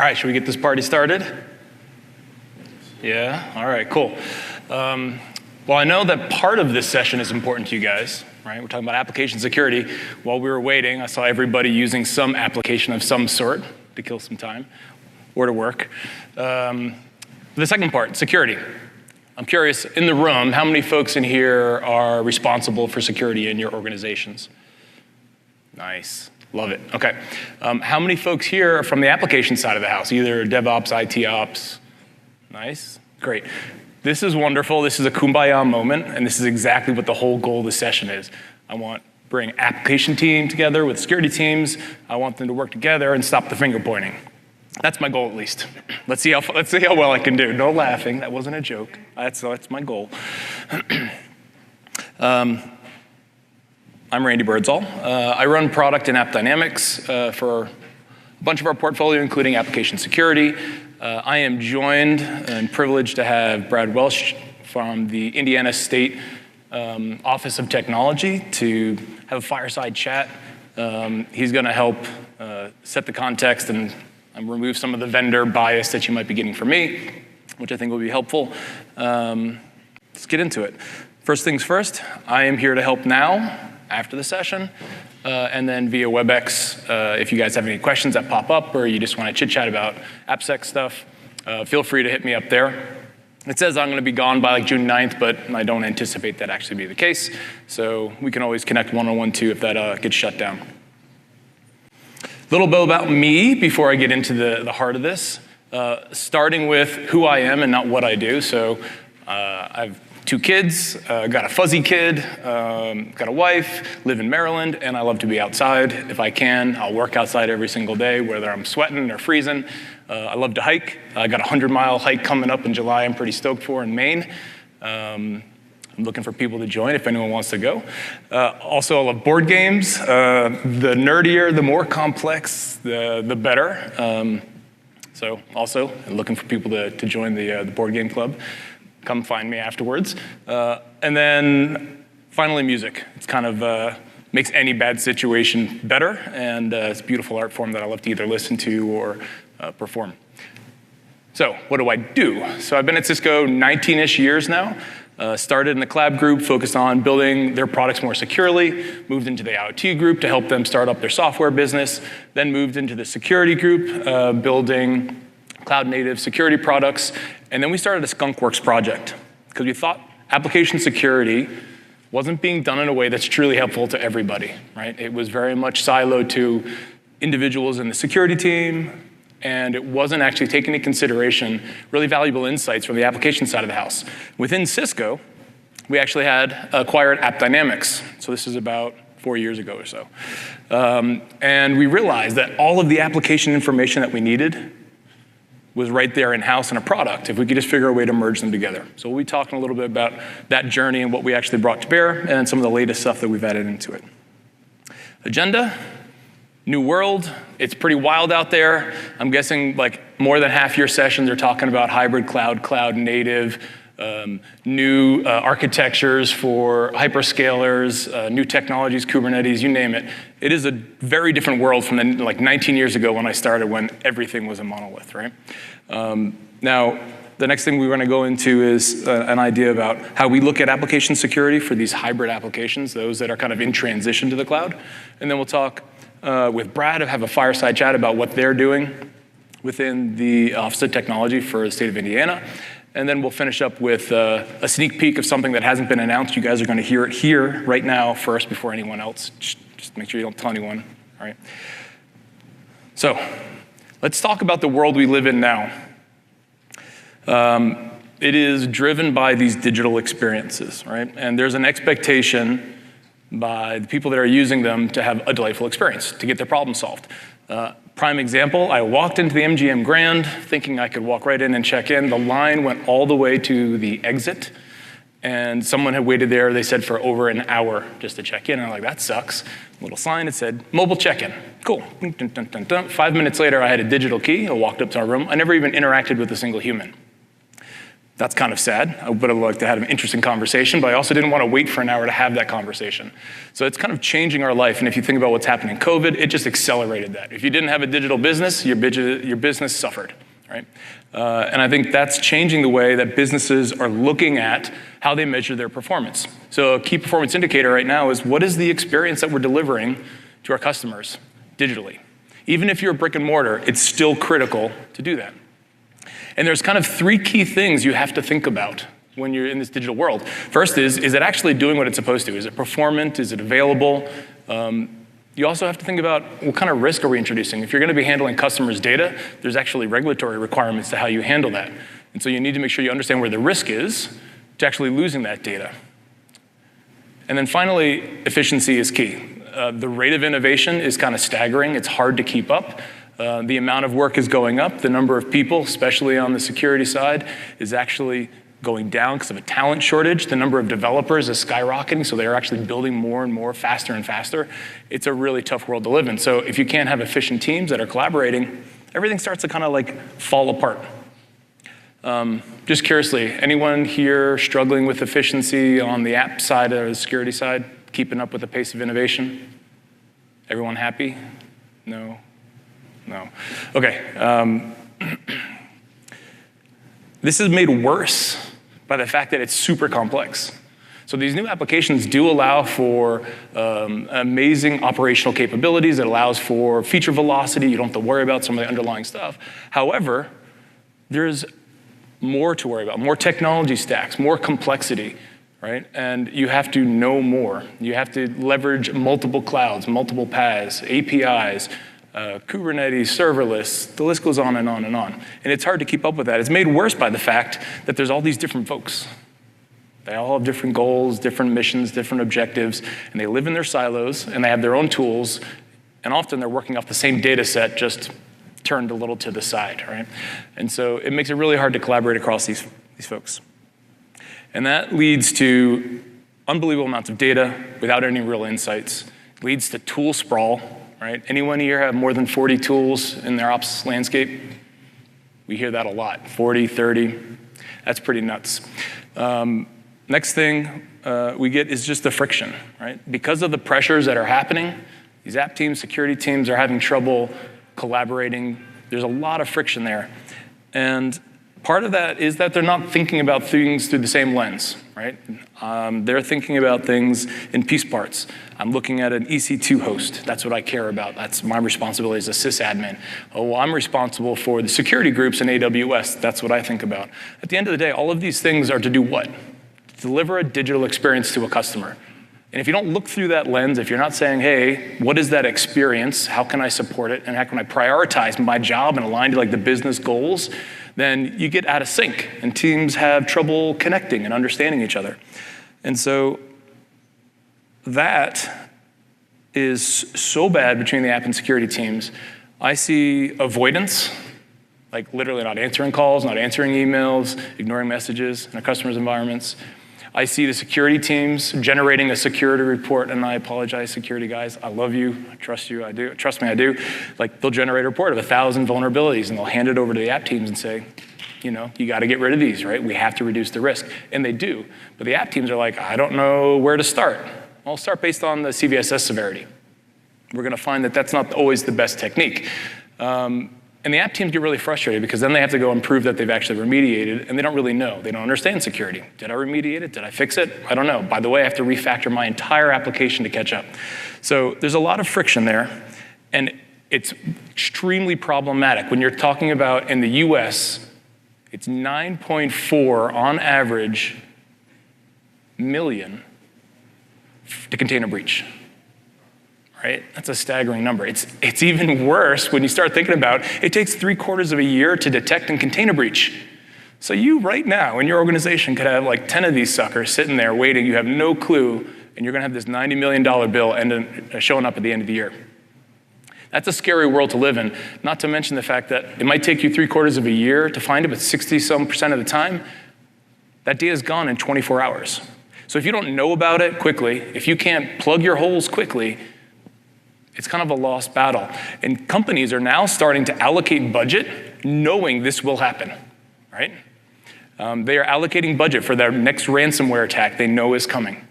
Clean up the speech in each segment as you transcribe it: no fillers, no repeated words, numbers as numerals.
right, should we get this party started? Yeah, all right, cool. Well, I know that part of this session is important to you guys, right? We're talking about application security. While we were waiting, I saw everybody using some application of some sort to kill some time or to work. The second part, security. I'm curious, in the room, how many folks in here are responsible for security in your organizations? Nice. Love it. Okay. How many folks here are from the application side of the house, either DevOps, IT Ops? Nice. Great. This is wonderful. This is a kumbaya moment, and this is exactly what the whole goal of the session is. I want to bring application team together with security teams. I want them to work together and stop the finger pointing. That's my goal, at least. Let's see how well I can do. No laughing. That wasn't a joke. That's my goal. I'm Randy Birdsall. I run product and app dynamics for a bunch of our portfolio, including application security. I am joined and privileged to have BradWelsh from the Indiana State Office of Technology to have a fireside chat. He's going to help set the context and remove some of the vendor bias that you might be getting from me, which I think will be helpful. Let's get into it. First things first, I am here to help now, after the session, and then via WebEx, if you guys have any questions that pop up or you just want to chit-chat about AppSec stuff, feel free to hit me up there. It says I'm going to be gone by like June 9th, but I don't anticipate that actually be the case, so we can always connect one-on-one too if that gets shut down. A little bit about me before I get into the heart of this, starting with who I am and not what I do. So I've 2 kids, got a fuzzy kid, got a wife, live in Maryland, and I love to be outside. If I can, I'll work outside every single day, whether I'm sweating or freezing. I love to hike. I got a 100-mile hike coming up in July I'm pretty stoked for in Maine. I'm looking for people to join if anyone wants to go. Also, I love board games. The nerdier, the more complex, the better. So also, I'm looking for people to join the board game club. Come find me afterwards. And then finally, music. It's kind of makes any bad situation better, and it's a beautiful art form that I love to either listen to or perform. So what do I do? So I've been at Cisco 19-ish years now. Started in the collab group, focused on building their products more securely, moved into the IoT group to help them start up their software business, then moved into the security group, building cloud-native security products, and then we started a skunkworks project because we thought application security wasn't being done in a way that's truly helpful to everybody, right? It was very much siloed to individuals in the security team, and it wasn't actually taking into consideration really valuable insights from the application side of the house. Within Cisco, we actually had acquired App Dynamics, so this is about 4 years ago or so. And we realized that all of the application information that we needed was right there in-house in a product, if we could just figure a way to merge them together. So we'll be talking a little bit about that journey and what we actually brought to bear, and some of the latest stuff that we've added into it. Agenda, new world. It's pretty wild out there. I'm guessing like more than half your sessions are talking about hybrid cloud, cloud native, new architectures for hyperscalers, new technologies, Kubernetes, you name it. It is a very different world from like 19 years ago when I started, when everything was a monolith, right? Now, the next thing we're going to go into is an idea about how we look at application security for these hybrid applications, those that are kind of in transition to the cloud. And then we'll talk with Brad, have a fireside chat about what they're doing within the Office of Technology for the state of Indiana. And then we'll finish up with a sneak peek of something that hasn't been announced. You guys are going to hear it here right now first before anyone else. Just make sure you don't tell anyone, all right? So let's talk about the world we live in now. It is driven by these digital experiences, right? And there's an expectation by the people that are using them to have a delightful experience, to get their problem solved. Prime example, I walked into the MGM Grand thinking I could walk right in and check in. The line went all the way to the exit, and someone had waited there, they said, for over an hour just to check in. And I'm like, that sucks. Little sign, it said, mobile check-in. Cool. Dun, dun, dun, dun. 5 minutes later, I had a digital key. I walked up to our room. I never even interacted with a single human. That's kind of sad. I would have liked to have an interesting conversation, but I also didn't want to wait for an hour to have that conversation. So it's kind of changing our life. And if you think about what's happened in COVID, it just accelerated that. If you didn't have a digital business, your business suffered, right? And I think that's changing the way that businesses are looking at how they measure their performance. So a key performance indicator right now is what is the experience that we're delivering to our customers digitally? Even if you're a brick and mortar, it's still critical to do that. And there's kind of three key things you have to think about when you're in this digital world. First is it actually doing what it's supposed to? Is it performant? Is it available? You also have to think about what kind of risk are we introducing? If you're going to be handling customers' data, there's actually regulatory requirements to how you handle that. And so you need to make sure you understand where the risk is to actually losing that data. And then finally, efficiency is key. The rate of innovation is kind of staggering. It's hard to keep up. The amount of work is going up. The number of people, especially on the security side, is actually going down because of a talent shortage. The number of developers is skyrocketing, so they're actually building more and more, faster and faster. It's a really tough world to live in. So if you can't have efficient teams that are collaborating, everything starts to kind of like fall apart. Just curiously, anyone here struggling with efficiency on the app side or the security side, keeping up with the pace of innovation? Everyone happy? No? No. Okay. This is made worse by the fact that it's super complex. So these new applications do allow for amazing operational capabilities. It allows for feature velocity. You don't have to worry about some of the underlying stuff. However, there's more to worry about, more technology stacks, more complexity, right? And you have to know more. You have to leverage multiple clouds, multiple paths, APIs, Kubernetes, serverless, the list goes on and on and on. And it's hard to keep up with that. It's made worse by the fact that there's all these different folks. They all have different goals, different missions, different objectives, and they live in their silos, and they have their own tools, and often they're working off the same data set, just turned a little to the side, right? And so it makes it really hard to collaborate across these folks. And that leads to unbelievable amounts of data without any real insights. It leads to tool sprawl. Right? Anyone here have more than 40 tools in their ops landscape? We hear that a lot, 40, 30. That's pretty nuts. Next thing we get is just the friction, right? Because of the pressures that are happening, these app teams, security teams are having trouble collaborating. There's a lot of friction there. And part of that is that they're not thinking about things through the same lens, right? They're thinking about things in piece parts. I'm looking at an EC2 host. That's what I care about. That's my responsibility as a sysadmin. Oh, well, I'm responsible for the security groups in AWS. That's what I think about. At the end of the day, all of these things are to do what? Deliver a digital experience to a customer. And if you don't look through that lens, if you're not saying, hey, what is that experience? How can I support it? And how can I prioritize my job and align to like the business goals? Then you get out of sync, and teams have trouble connecting and understanding each other. And so that is so bad between the app and security teams. I see avoidance, like literally not answering calls, not answering emails, ignoring messages in our customers' environments. I see the security teams generating a security report, and I apologize, security guys. I love you. I trust you. I do. Trust me, I do. Like, they'll generate a report of 1,000 vulnerabilities, and they'll hand it over to the app teams and say, you know, you got to get rid of these, right? We have to reduce the risk. And they do. But the app teams are like, I don't know where to start. I'll start based on the CVSS severity. We're going to find that that's not always the best technique. And the app teams get really frustrated because then they have to go and prove that they've actually remediated, and they don't really know. They don't understand security. Did I remediate it? Did I fix it? I don't know. By the way, I have to refactor my entire application to catch up. So there's a lot of friction there, and it's extremely problematic. When you're talking about in the US, it's 9.4 on average million to contain a breach. Right? That's a staggering number. It's even worse when you start thinking about it takes 3/4 of a year to detect and contain a breach. So you right now in your organization could have like 10 of these suckers sitting there waiting. You have no clue, and you're going to have this $90 million bill showing up at the end of the year. That's a scary world to live in, not to mention the fact that it might take you 3/4 of a year to find it, but 60-some% of the time, that data is gone in 24 hours. So if you don't know about it quickly, if you can't plug your holes quickly, it's kind of a lost battle. And companies are now starting to allocate budget knowing this will happen, right? They are allocating budget for their next ransomware attack they know is coming.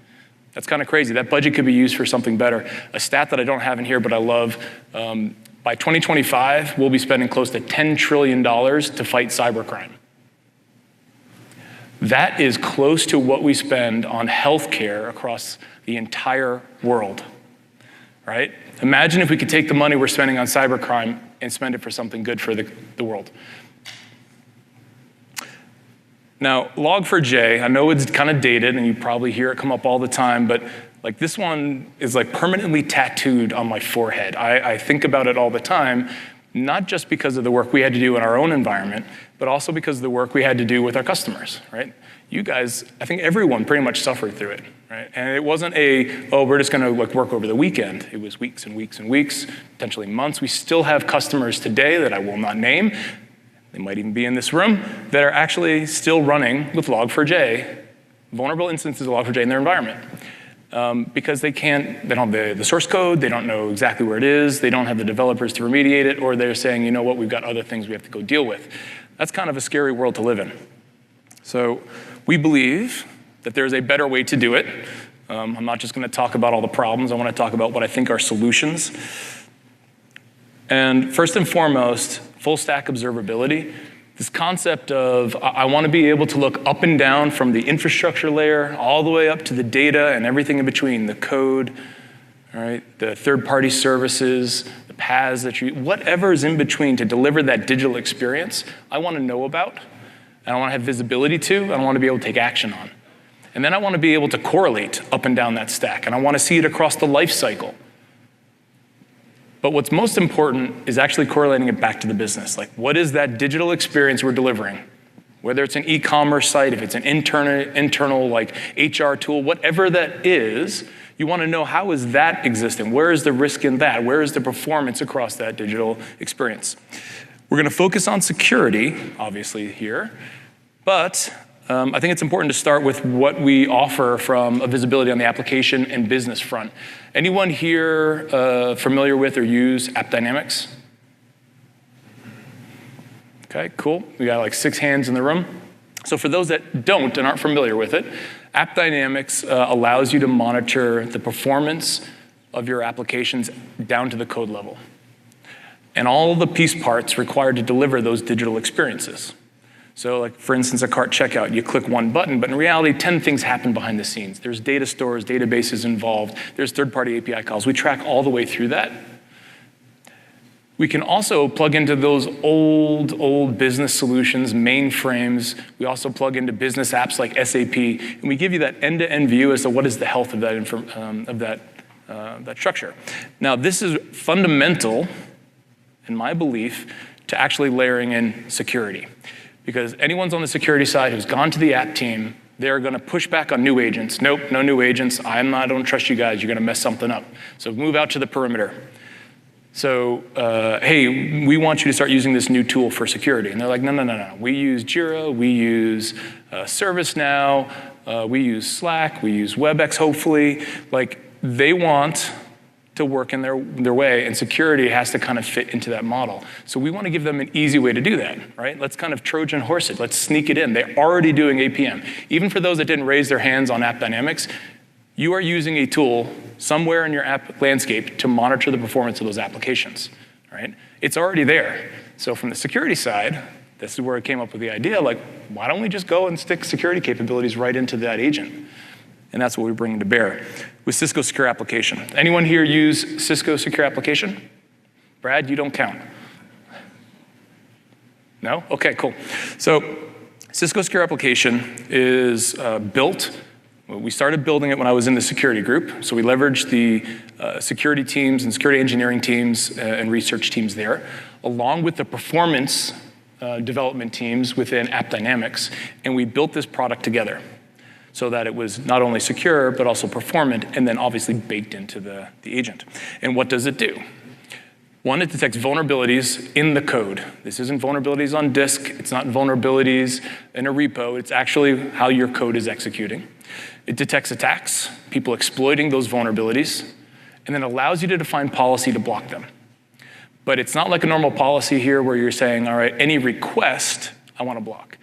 That's kind of crazy. That budget could be used for something better. A stat that I don't have in here, but I love, by 2025, we'll be spending close to $10 trillion to fight cybercrime. That is close to what we spend on healthcare across the entire world, right? Imagine if we could take the money we're spending on cybercrime and spend it for something good for the world. Now, Log4j, I know it's kind of dated and you probably hear it come up all the time, but like this one is like permanently tattooed on my forehead. I think about it all the time, not just because of the work we had to do in our own environment, but also because of the work we had to do with our customers, right? You guys, I think everyone pretty much suffered through it, right? And it wasn't we're just gonna like work over the weekend. It was weeks and weeks and weeks, potentially months. We still have customers today that I will not name, they might even be in this room, that are actually still running with Log4j, vulnerable instances of Log4j in their environment. Because they don't have the source code, they don't know exactly where it is, they don't have the developers to remediate it, or they're saying, you know what, we've got other things we have to go deal with. That's kind of a scary world to live in. So we believe that there's a better way to do it. I'm not just gonna talk about all the problems, I wanna talk about what I think are solutions. And first and foremost, full stack observability. This concept of I want to be able to look up and down from the infrastructure layer all the way up to the data and everything in between, the code, all right, the third-party services, the paths whatever is in between to deliver that digital experience, I want to know about, and I want to have visibility to, and I want to be able to take action on. And then I want to be able to correlate up and down that stack, and I want to see it across the life cycle. But what's most important is actually correlating it back to the business. Like, what is that digital experience we're delivering? Whether it's an e-commerce site, if it's an internal like HR tool, whatever that is, you want to know how is that existing? Where is the risk in that? Where is the performance across that digital experience? We're going to focus on security, obviously, here, but I think it's important to start with what we offer from a visibility on the application and business front. Anyone here familiar with or use AppDynamics? Okay, cool. We got like 6 hands in the room. So for those that don't and aren't familiar with it, AppDynamics allows you to monitor the performance of your applications down to the code level, and all the piece parts required to deliver those digital experiences. So like, for instance, a cart checkout, you click one button, but in reality, 10 things happen behind the scenes. There's data stores, databases involved, there's third-party API calls. We track all the way through that. We can also plug into those old business solutions, mainframes. We also plug into business apps like SAP, and we give you that end-to-end view as to what is the health of that structure. Now, this is fundamental, in my belief, to actually layering in security. Because anyone's on the security side who's gone to the app team, they're gonna push back on new agents. Nope, no new agents. I don't trust you guys. You're gonna mess something up. So move out to the perimeter. So, hey, we want you to start using this new tool for security. And they're like, no. We use Jira, we use ServiceNow, we use Slack, we use WebEx, hopefully. Like, they want to work in their way, and security has to kind of fit into that model. So we want to give them an easy way to do that, right? Let's kind of Trojan horse it. Let's sneak it in. They're already doing APM. Even for those that didn't raise their hands on AppDynamics, you are using a tool somewhere in your app landscape to monitor the performance of those applications, right? It's already there. So from the security side, this is where I came up with the idea, like, why don't we just go and stick security capabilities right into that agent? And that's what we're bringing to bear with Cisco Secure Application. Anyone here use Cisco Secure Application? Brad, you don't count. No? Okay, cool. So Cisco Secure Application is built. We started building it when I was in the security group. So we leveraged the security teams and security engineering teams and research teams there, along with the performance development teams within AppDynamics. And we built this product together, so that it was not only secure, but also performant, and then obviously baked into the agent. And what does it do? One, it detects vulnerabilities in the code. This isn't vulnerabilities on disk, it's not vulnerabilities in a repo, it's actually how your code is executing. It detects attacks, people exploiting those vulnerabilities, and then allows you to define policy to block them. But it's not like a normal policy here where you're saying, all right, any request, I want to block.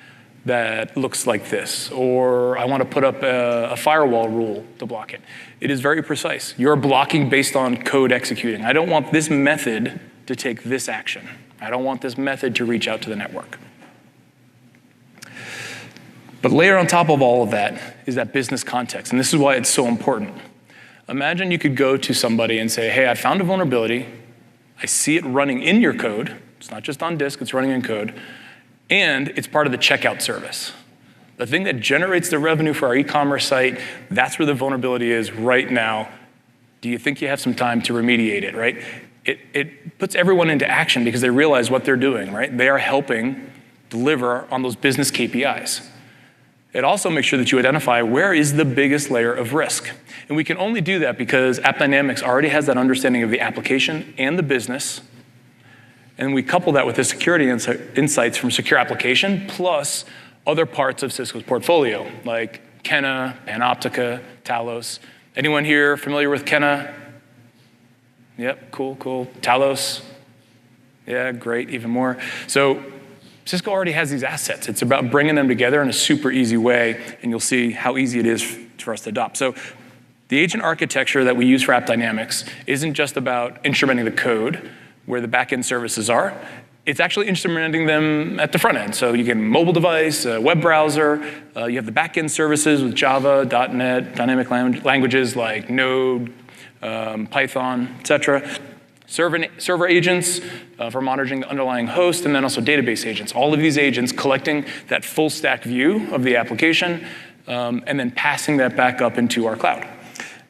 that looks like this, or I want to put up a firewall rule to block it. It is very precise. You're blocking based on code executing. I don't want this method to take this action. I don't want this method to reach out to the network. But layer on top of all of that is that business context, and this is why it's so important. Imagine you could go to somebody and say, hey, I found a vulnerability. I see it running in your code. It's not just on disk, it's running in code. And it's part of the checkout service. The thing that generates the revenue for our e-commerce site, that's where the vulnerability is right now. Do you think you have some time to remediate it, right? It puts everyone into action because they realize what they're doing, right? They are helping deliver on those business KPIs. It also makes sure that you identify where is the biggest layer of risk. And we can only do that because AppDynamics already has that understanding of the application and the business. And we couple that with the security insights from Secure Application plus other parts of Cisco's portfolio, like Kenna, Panoptica, Talos. Anyone here familiar with Kenna? Yep, cool. Talos? Yeah, great, even more. So Cisco already has these assets. It's about bringing them together in a super easy way, and you'll see how easy it is for us to adopt. So the agent architecture that we use for AppDynamics isn't just about instrumenting the code, where the back-end services are. It's actually instrumenting them at the front end. So you get a mobile device, a web browser, you have the back-end services with Java, .NET, dynamic languages like Node, Python, et cetera. Server agents for monitoring the underlying host, and then also database agents. All of these agents collecting that full stack view of the application and then passing that back up into our cloud.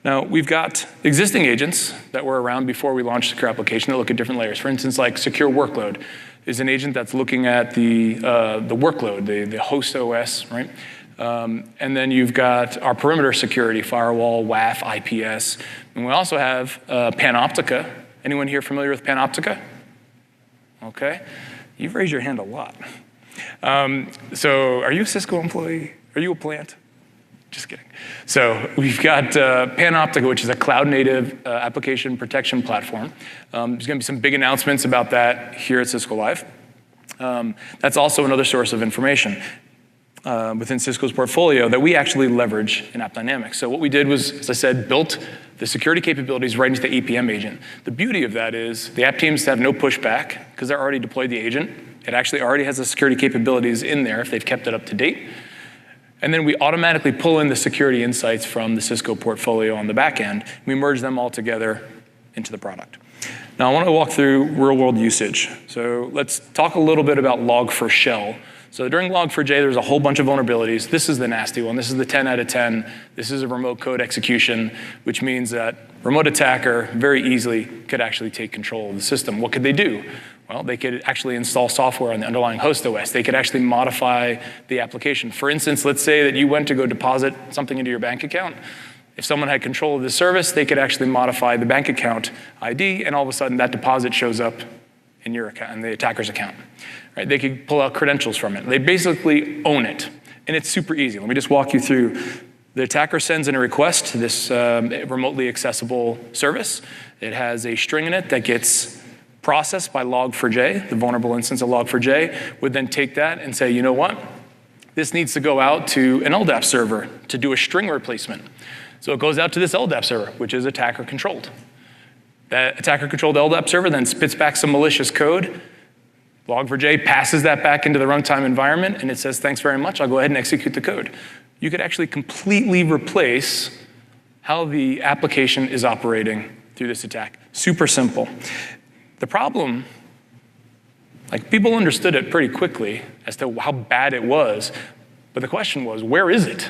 Now, we've got existing agents that were around before we launched Secure Application that look at different layers. For instance, like Secure Workload is an agent that's looking at the workload, the host OS, right? And then you've got our perimeter security, firewall, WAF, IPS. And we also have Panoptica. Anyone here familiar with Panoptica? Okay. You've raised your hand a lot. So are you a Cisco employee? Are you a plant? Just kidding. So we've got Panoptica, which is a cloud-native application protection platform. There's going to be some big announcements about that here at Cisco Live. That's also another source of information within Cisco's portfolio that we actually leverage in AppDynamics. So what we did was, as I said, built the security capabilities right into the APM agent. The beauty of that is the app teams have no pushback because they're already deployed the agent. It actually already has the security capabilities in there if they've kept it up to date. And then we automatically pull in the security insights from the Cisco portfolio on the back end. We merge them all together into the product. Now I want to walk through real-world usage. So let's talk a little bit about Log4Shell. So during Log4j, there's a whole bunch of vulnerabilities. This is the nasty one. This is the 10 out of 10. This is a remote code execution, which means that remote attacker very easily could actually take control of the system. What could they do? Well, they could actually install software on the underlying host OS. They could actually modify the application. For instance, let's say that you went to go deposit something into your bank account. If someone had control of the service, they could actually modify the bank account ID, and all of a sudden that deposit shows up in your account, in the attacker's account. Right? They could pull out credentials from it. They basically own it, and it's super easy. Let me just walk you through. The attacker sends in a request to this remotely accessible service. It has a string in it that gets processed by Log4j. The vulnerable instance of Log4j would then take that and say, you know what? This needs to go out to an LDAP server to do a string replacement. So it goes out to this LDAP server, which is attacker controlled. That attacker controlled LDAP server then spits back some malicious code. Log4j passes that back into the runtime environment, and it says, thanks very much, I'll go ahead and execute the code. You could actually completely replace how the application is operating through this attack. Super simple. The problem, like people understood it pretty quickly as to how bad it was, but the question was, where is it?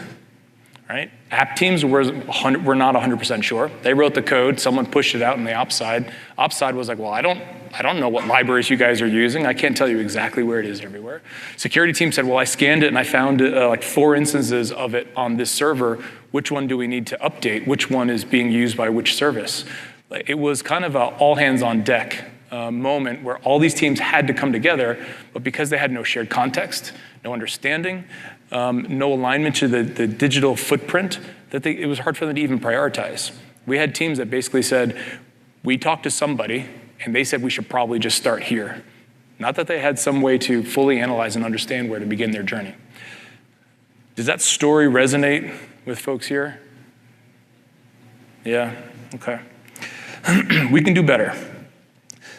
Right? App teams were not 100% sure. They wrote the code, someone pushed it out on the ops side. Ops side was like, well, I don't know what libraries you guys are using. I can't tell you exactly where it is everywhere. Security team said, well, I scanned it and I found like 4 instances of it on this server. Which one do we need to update? Which one is being used by which service? It was kind of an all hands on deck moment where all these teams had to come together, but because they had no shared context, no understanding, no alignment to the digital footprint, it was hard for them to even prioritize. We had teams that basically said, we talked to somebody, and they said we should probably just start here. Not that they had some way to fully analyze and understand where to begin their journey. Does that story resonate with folks here? Yeah, okay. We can do better.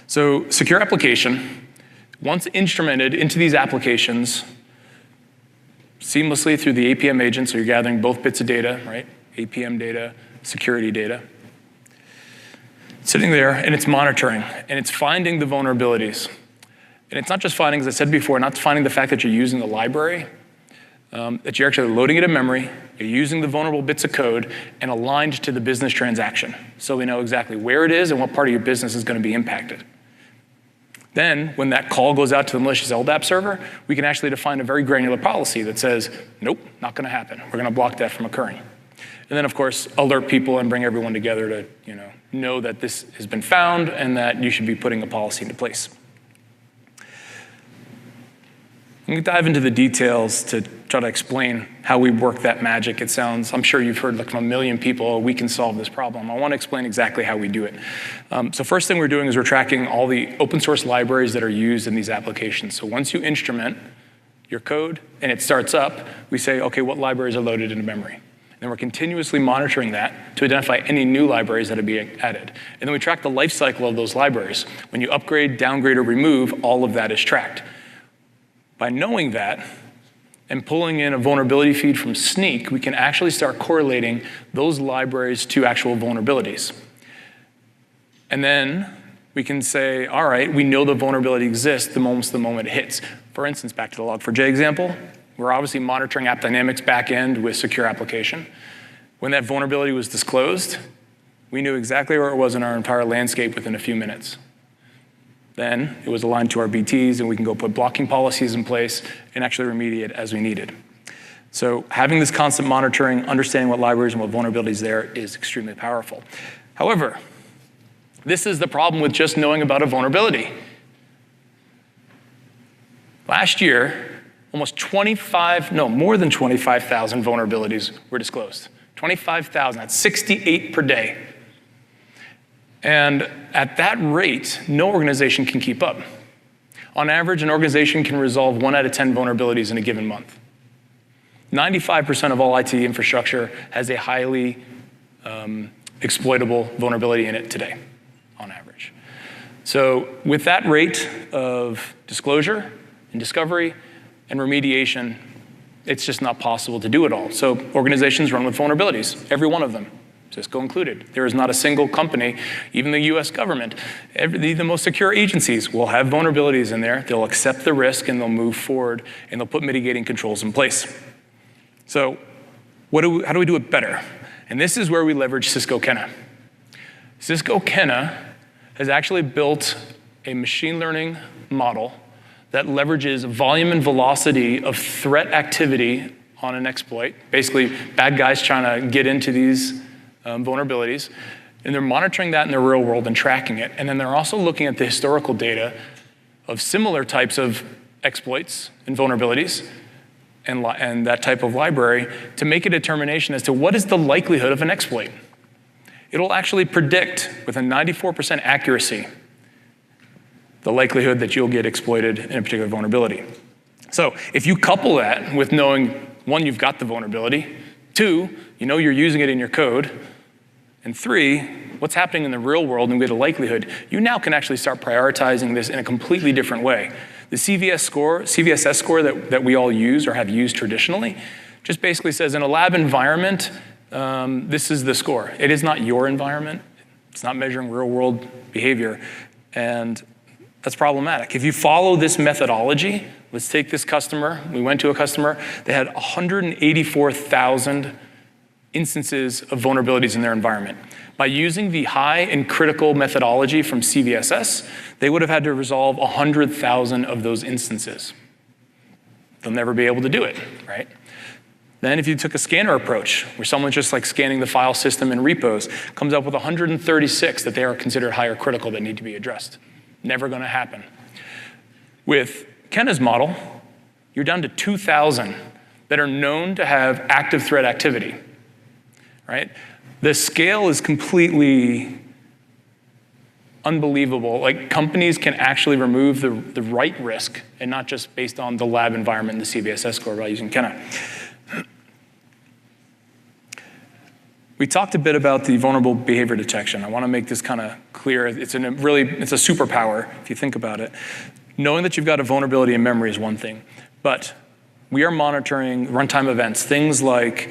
So secure application, once instrumented into these applications seamlessly through the APM agent, so you're gathering both bits of data, right? APM data, security data. Sitting there, and it's monitoring, and it's finding the vulnerabilities. And it's not just finding, as I said before, not finding the fact that you're using the library, that you're actually loading it in memory, you're using the vulnerable bits of code, and aligned to the business transaction. So we know exactly where it is and what part of your business is going to be impacted. Then, when that call goes out to the malicious LDAP server, we can actually define a very granular policy that says, nope, not going to happen. We're going to block that from occurring. And then, of course, alert people and bring everyone together to know that this has been found and that you should be putting a policy into place. I'm going to dive into the details to try to explain how we work that magic. It sounds, I'm sure you've heard like from a million people, oh, we can solve this problem. I want to explain exactly how we do it. So first thing we're doing is we're tracking all the open source libraries that are used in these applications. So once you instrument your code and it starts up, we say, okay, what libraries are loaded into memory? And we're continuously monitoring that to identify any new libraries that are being added. And then we track the life cycle of those libraries. When you upgrade, downgrade, or remove, all of that is tracked. By knowing that and pulling in a vulnerability feed from Snyk, we can actually start correlating those libraries to actual vulnerabilities. And then we can say, all right, we know the vulnerability exists the moment it hits. For instance, back to the Log4j example, we're obviously monitoring AppDynamics backend with secure application. When that vulnerability was disclosed, we knew exactly where it was in our entire landscape within a few minutes. Then it was aligned to our BTs, and we can go put blocking policies in place and actually remediate as we needed. So having this constant monitoring, understanding what libraries and what vulnerabilities there is extremely powerful. However, this is the problem with just knowing about a vulnerability. Last year, more than 25,000 vulnerabilities were disclosed. 25,000, that's 68 per day. And at that rate, no organization can keep up. On average, an organization can resolve 1 out of 10 vulnerabilities in a given month. 95% of all IT infrastructure has a highly exploitable vulnerability in it today, on average. So with that rate of disclosure and discovery and remediation, it's just not possible to do it all. So organizations run with vulnerabilities, every one of them. Cisco included. There is not a single company, even the US government, the most secure agencies will have vulnerabilities in there. They'll accept the risk and they'll move forward and they'll put mitigating controls in place. So how do we do it better? And this is where we leverage Cisco Kenna. Cisco Kenna has actually built a machine learning model that leverages volume and velocity of threat activity on an exploit. Basically, bad guys trying to get into these vulnerabilities, and they're monitoring that in the real world and tracking it. And then they're also looking at the historical data of similar types of exploits and vulnerabilities and that type of library to make a determination as to what is the likelihood of an exploit. It'll actually predict with a 94% accuracy the likelihood that you'll get exploited in a particular vulnerability. So if you couple that with knowing, one, you've got the vulnerability, two, you know you're using it in your code, and three, what's happening in the real world and get a likelihood, you now can actually start prioritizing this in a completely different way. The CVSS score that we all use or have used traditionally just basically says in a lab environment, this is the score. It is not your environment. It's not measuring real world behavior, and that's problematic. If you follow this methodology, let's take this customer. We went to a customer. They had 184,000 instances of vulnerabilities in their environment. By using the high and critical methodology from CVSS, they would have had to resolve 100,000 of those instances. They'll never be able to do it, right? Then if you took a scanner approach, where someone's just like scanning the file system in repos, comes up with 136 that they are considered high or critical that need to be addressed. Never gonna happen. With Kenna's model, you're down to 2,000 that are known to have active threat activity, right? The scale is completely unbelievable. Like, companies can actually remove the right risk and not just based on the lab environment and the CVSS score by using Kenna. We talked a bit about the vulnerable behavior detection. I want to make this kind of clear. It's a superpower if you think about it. Knowing that you've got a vulnerability in memory is one thing, but we are monitoring runtime events, things like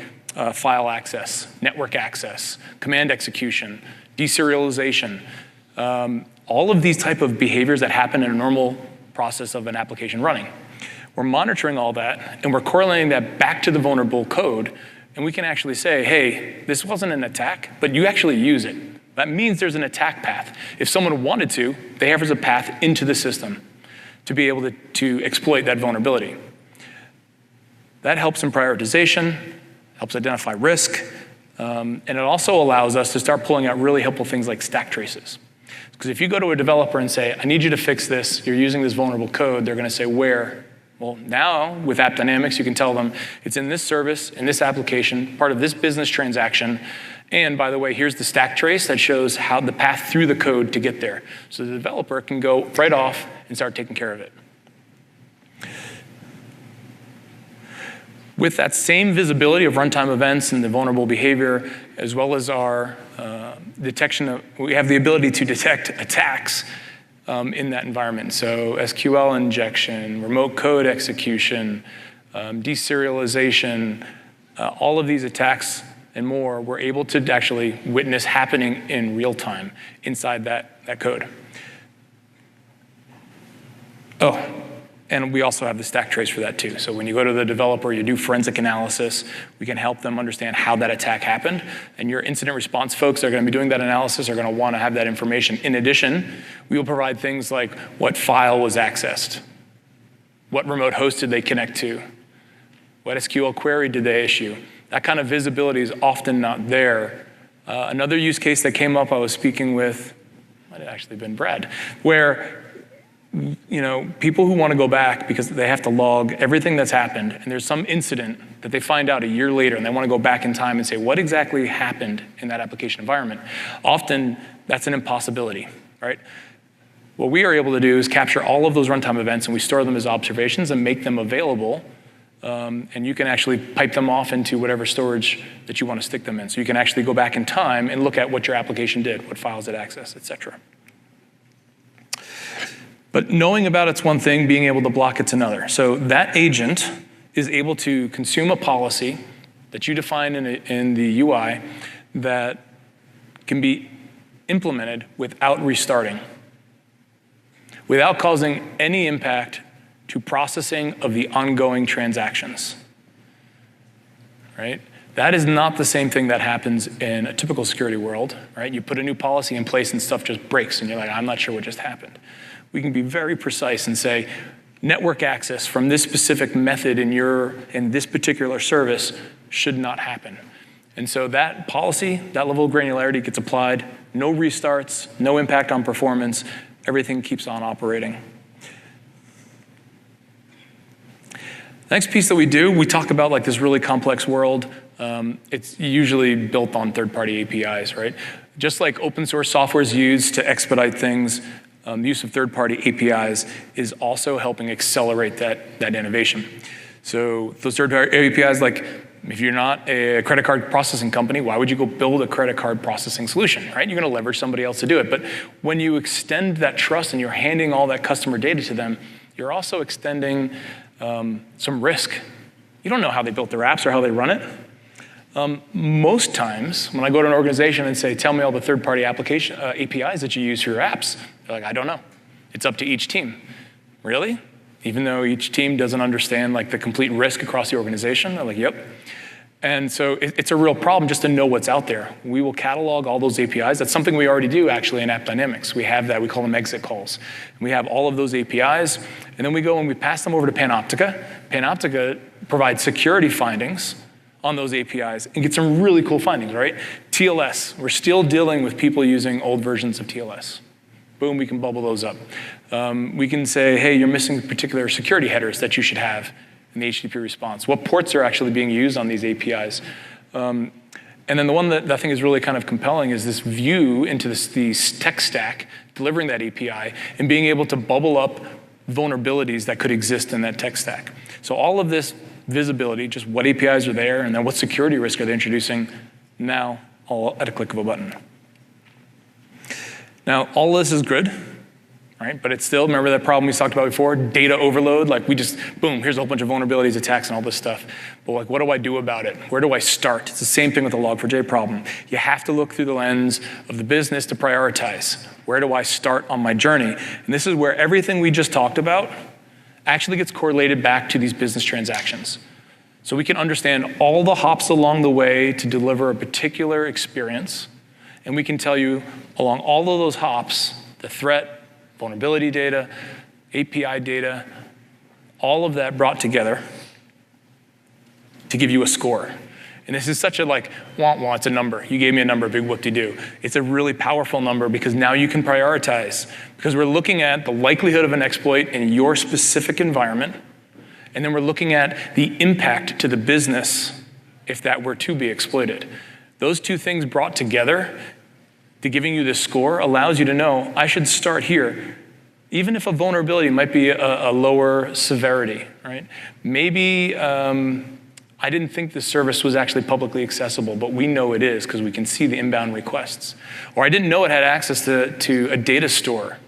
file access, network access, command execution, deserialization, all of these type of behaviors that happen in a normal process of an application running. We're monitoring all that, and we're correlating that back to the vulnerable code, and we can actually say, hey, this wasn't an attack, but you actually use it. That means there's an attack path. If someone wanted to, they have a path into the system to be able to exploit that vulnerability. That helps in prioritization, helps identify risk, and it also allows us to start pulling out really helpful things like stack traces. Because if you go to a developer and say, I need you to fix this, you're using this vulnerable code, they're gonna say, where? Well, now with App Dynamics, you can tell them it's in this service, in this application, part of this business transaction, and by the way, here's the stack trace that shows how the path through the code to get there. So the developer can go right off and start taking care of it. With that same visibility of runtime events and the vulnerable behavior, as well as our detection, we have the ability to detect attacks in that environment. So SQL injection, remote code execution, deserialization, all of these attacks and more, we're able to actually witness happening in real time inside that code. Oh, and we also have the stack trace for that too. So when you go to the developer, you do forensic analysis, we can help them understand how that attack happened. And your incident response folks that are gonna be doing that analysis are gonna wanna have that information. In addition, we will provide things like what file was accessed, what remote host did they connect to, what SQL query did they issue. That kind of visibility is often not there. Another use case that came up, I was speaking with, might have actually been Brad, where people who want to go back because they have to log everything that's happened, and there's some incident that they find out a year later, and they want to go back in time and say, what exactly happened in that application environment? Often, that's an impossibility, right? What we are able to do is capture all of those runtime events, and we store them as observations and make them available, and you can actually pipe them off into whatever storage that you want to stick them in. So you can actually go back in time and look at what your application did, what files it accessed, et cetera. But knowing about it's one thing, being able to block it's another. So that agent is able to consume a policy that you define in the UI that can be implemented without restarting, without causing any impact to processing of the ongoing transactions, right? That is not the same thing that happens in a typical security world, right? You put a new policy in place and stuff just breaks and you're like, I'm not sure what just happened. We can be very precise and say, network access from this specific method in this particular service should not happen. And so that policy, that level of granularity gets applied, no restarts, no impact on performance, everything keeps on operating. The next piece that we do, we talk about like this really complex world. It's usually built on third-party APIs, right? Just like open source software is used to expedite things, the use of third-party APIs is also helping accelerate that innovation. So those third-party APIs, like if you're not a credit card processing company, why would you go build a credit card processing solution, right? You're gonna leverage somebody else to do it. But when you extend that trust and you're handing all that customer data to them, you're also extending some risk. You don't know how they built their apps or how they run it. Most times, when I go to an organization and say, tell me all the third-party application APIs that you use for your apps, they're like, I don't know. It's up to each team. Really? Even though each team doesn't understand like the complete risk across the organization? They're like, yep. And so it's a real problem just to know what's out there. We will catalog all those APIs. That's something we already do actually in App Dynamics. We have that, we call them exit calls. And we have all of those APIs, and then we go and we pass them over to Panoptica. Panoptica provides security findings on those APIs and get some really cool findings, right? TLS, we're still dealing with people using old versions of TLS. Boom, we can bubble those up. We can say, hey, you're missing particular security headers that you should have in the HTTP response. What ports are actually being used on these APIs? And then the one that I think is really kind of compelling is this view into the tech stack, delivering that API, and being able to bubble up vulnerabilities that could exist in that tech stack. So all of this visibility, just what APIs are there, and then what security risk are they introducing, now all at a click of a button. Now, all this is good, right? But it's still, remember that problem we talked about before, data overload? Like we just, boom, here's a whole bunch of vulnerabilities, attacks, and all this stuff. But like, what do I do about it? Where do I start? It's the same thing with the Log4j problem. You have to look through the lens of the business to prioritize. Where do I start on my journey? And this is where everything we just talked about actually gets correlated back to these business transactions. So we can understand all the hops along the way to deliver a particular experience, and we can tell you along all of those hops, the threat, vulnerability data, API data, all of that brought together to give you a score. And this is such a like, wah, it's a number. You gave me a number, big whoop-de-doo. It's a really powerful number because now you can prioritize. Because we're looking at the likelihood of an exploit in your specific environment, and then we're looking at the impact to the business if that were to be exploited. Those two things brought together to giving you this score allows you to know, I should start here. Even if a vulnerability might be a lower severity, right? Maybe I didn't think the service was actually publicly accessible, but we know it is because we can see the inbound requests. Or I didn't know it had access to a data store,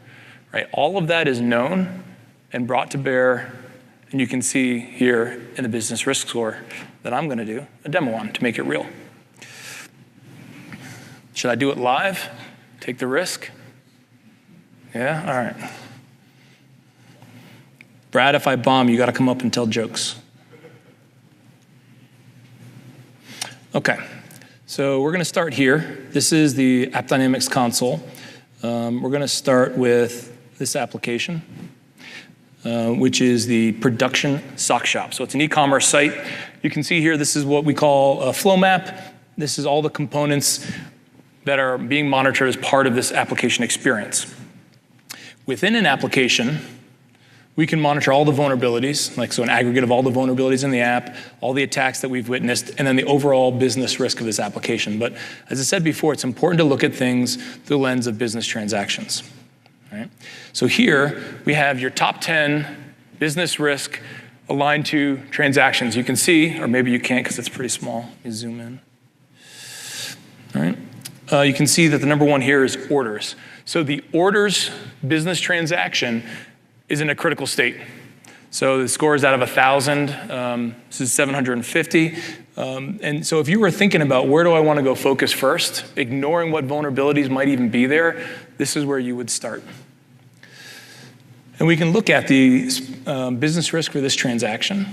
right? All of that is known and brought to bear, and you can see here in the business risk score that I'm gonna do a demo on to make it real. Should I do it live? Take the risk? Yeah, all right. Brad, if I bomb, you gotta come up and tell jokes. Okay, so we're gonna start here. This is the AppDynamics console. We're gonna start with this application, which is the production sock shop. So it's an e-commerce site. You can see here, this is what we call a flow map. This is all the components that are being monitored as part of this application experience. Within an application, we can monitor all the vulnerabilities, like so an aggregate of all the vulnerabilities in the app, all the attacks that we've witnessed, and then the overall business risk of this application. But as I said before, it's important to look at things through the lens of business transactions. Right? So here, we have your top 10 business risk aligned to transactions. You can see, or maybe you can't because it's pretty small. Let me zoom in. All right. You can see that the number one here is orders. So the orders business transaction is in a critical state. So the score is out of 1,000. This is 750. And so if you were thinking about where do I want to go focus first, ignoring what vulnerabilities might even be there, this is where you would start. And we can look at the business risk for this transaction.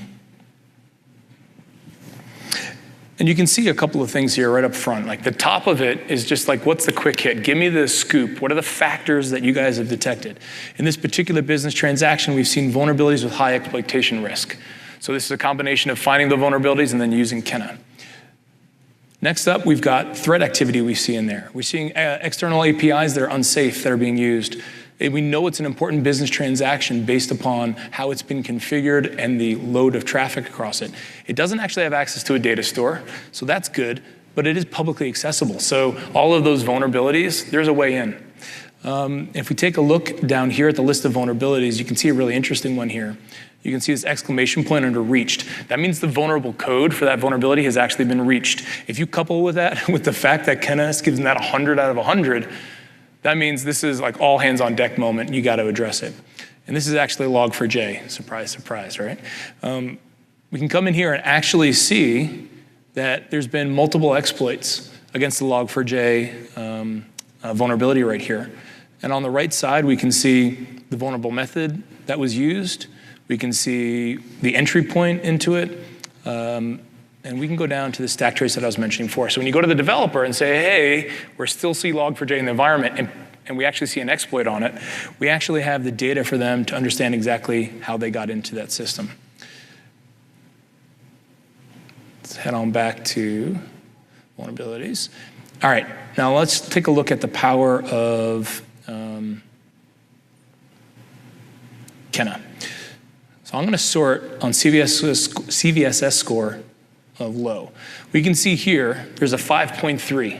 And you can see a couple of things here right up front. Like the top of it is just like, what's the quick hit? Give me the scoop. What are the factors that you guys have detected? In this particular business transaction, we've seen vulnerabilities with high exploitation risk. So this is a combination of finding the vulnerabilities and then using Kenna. Next up, we've got threat activity we see in there. We're seeing external APIs that are unsafe that are being used. We know it's an important business transaction based upon how it's been configured and the load of traffic across it. It doesn't actually have access to a data store, so that's good, but it is publicly accessible. So all of those vulnerabilities, there's a way in. If we take a look down here at the list of vulnerabilities, you can see a really interesting one here. You can see this exclamation point under reached. That means the vulnerable code for that vulnerability has actually been reached. If you couple with that, with the fact that Kenna gives that 100 out of 100, that means this is like all hands on deck moment, you gotta address it. And this is actually Log4j, surprise, surprise, right? We can come in here and actually see that there's been multiple exploits against the Log4j vulnerability right here. And on the right side, we can see the vulnerable method that was used. We can see the entry point into it. And we can go down to the stack trace that I was mentioning before. So when you go to the developer and say, hey, we're still see Log4j in the environment, and we actually see an exploit on it, we actually have the data for them to understand exactly how they got into that system. Let's head on back to vulnerabilities. All right, now let's take a look at the power of Kenna. So I'm gonna sort on CVSS score of low. We can see here, there's a 5.3,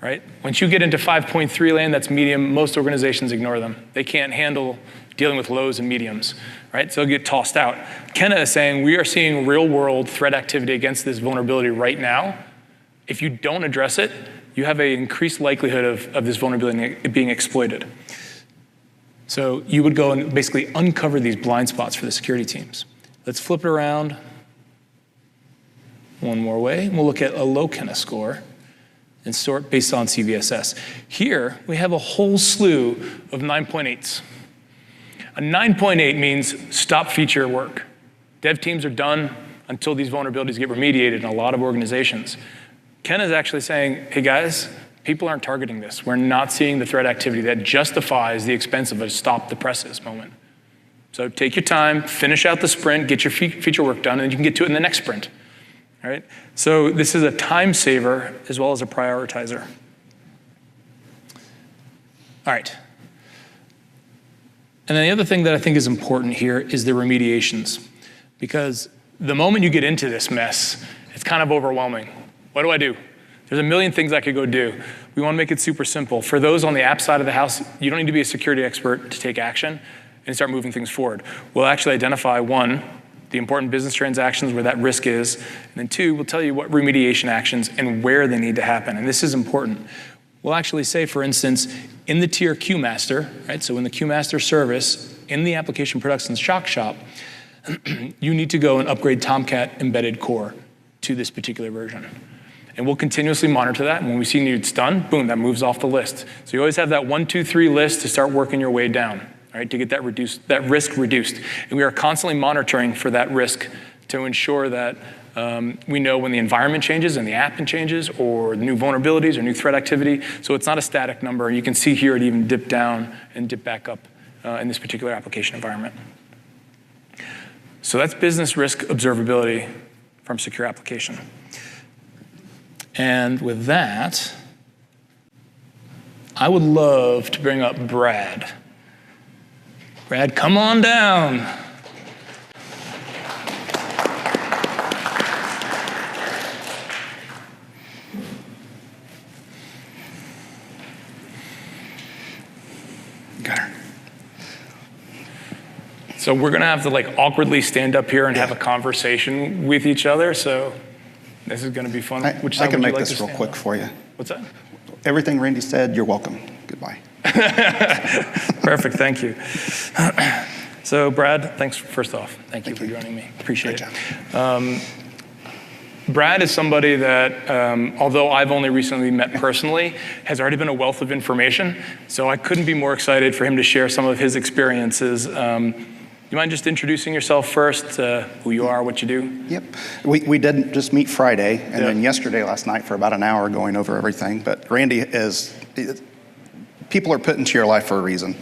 right? Once you get into 5.3 land, that's medium. Most organizations ignore them. They can't handle dealing with lows and mediums, right? So they'll get tossed out. Kenna is saying we are seeing real world threat activity against this vulnerability right now, If you don't address it, you have an increased likelihood of this vulnerability being exploited. So you would go and basically uncover these blind spots for the security teams. Let's flip it around one more way. We'll look at a Locana score and sort based on CVSS. Here, we have a whole slew of 9.8s. A 9.8 means stop feature work. Dev teams are done until these vulnerabilities get remediated in a lot of organizations. Ken is actually saying, hey guys, people aren't targeting this. We're not seeing the threat activity that justifies the expense of a stop the presses moment. So take your time, finish out the sprint, get your feature work done, and you can get to it in the next sprint. All right? So this is a time saver as well as a prioritizer. All right. And then the other thing that I think is important here is the remediations. Because the moment you get into this mess, it's kind of overwhelming. What do I do? There's a million things I could go do. We want to make it super simple. For those on the app side of the house, you don't need to be a security expert to take action and start moving things forward. We'll actually identify, one, the important business transactions where that risk is, and then two, we'll tell you what remediation actions and where they need to happen, and this is important. We'll actually say, for instance, in the tier QMaster, right, so in the QMaster service, in the application production shock shop, you need to go and upgrade Tomcat embedded core to this particular version. And we'll continuously monitor that, and when we see it's done, boom, that moves off the list. So you always have that 1, 2, 3 list to start working your way down, right, to get that risk reduced. And we are constantly monitoring for that risk to ensure that we know when the environment changes and the app changes, or new vulnerabilities or new threat activity. So it's not a static number. You can see here it even dipped down and dipped back up in this particular application environment. So that's business risk observability from secure application. And with that, I would love to bring up Brad. Brad, come on down. Got her. So we're gonna have to like awkwardly stand up here and have a conversation with each other. So this is gonna be fun. Which I side can would you make like this to real stand quick on? for you. What's that? Everything Randy said, you're welcome. Goodbye. Perfect, thank you. So Brad, thanks first off. Thank you for joining me. Appreciate it. Brad is somebody that, although I've only recently met personally, has already been a wealth of information. So I couldn't be more excited for him to share some of his experiences. You mind just introducing yourself first, who you are, what you do? Yep. We did just meet Friday, and then yesterday, last night, for about an hour going over everything. But Randy is, people are put into your life for a reason.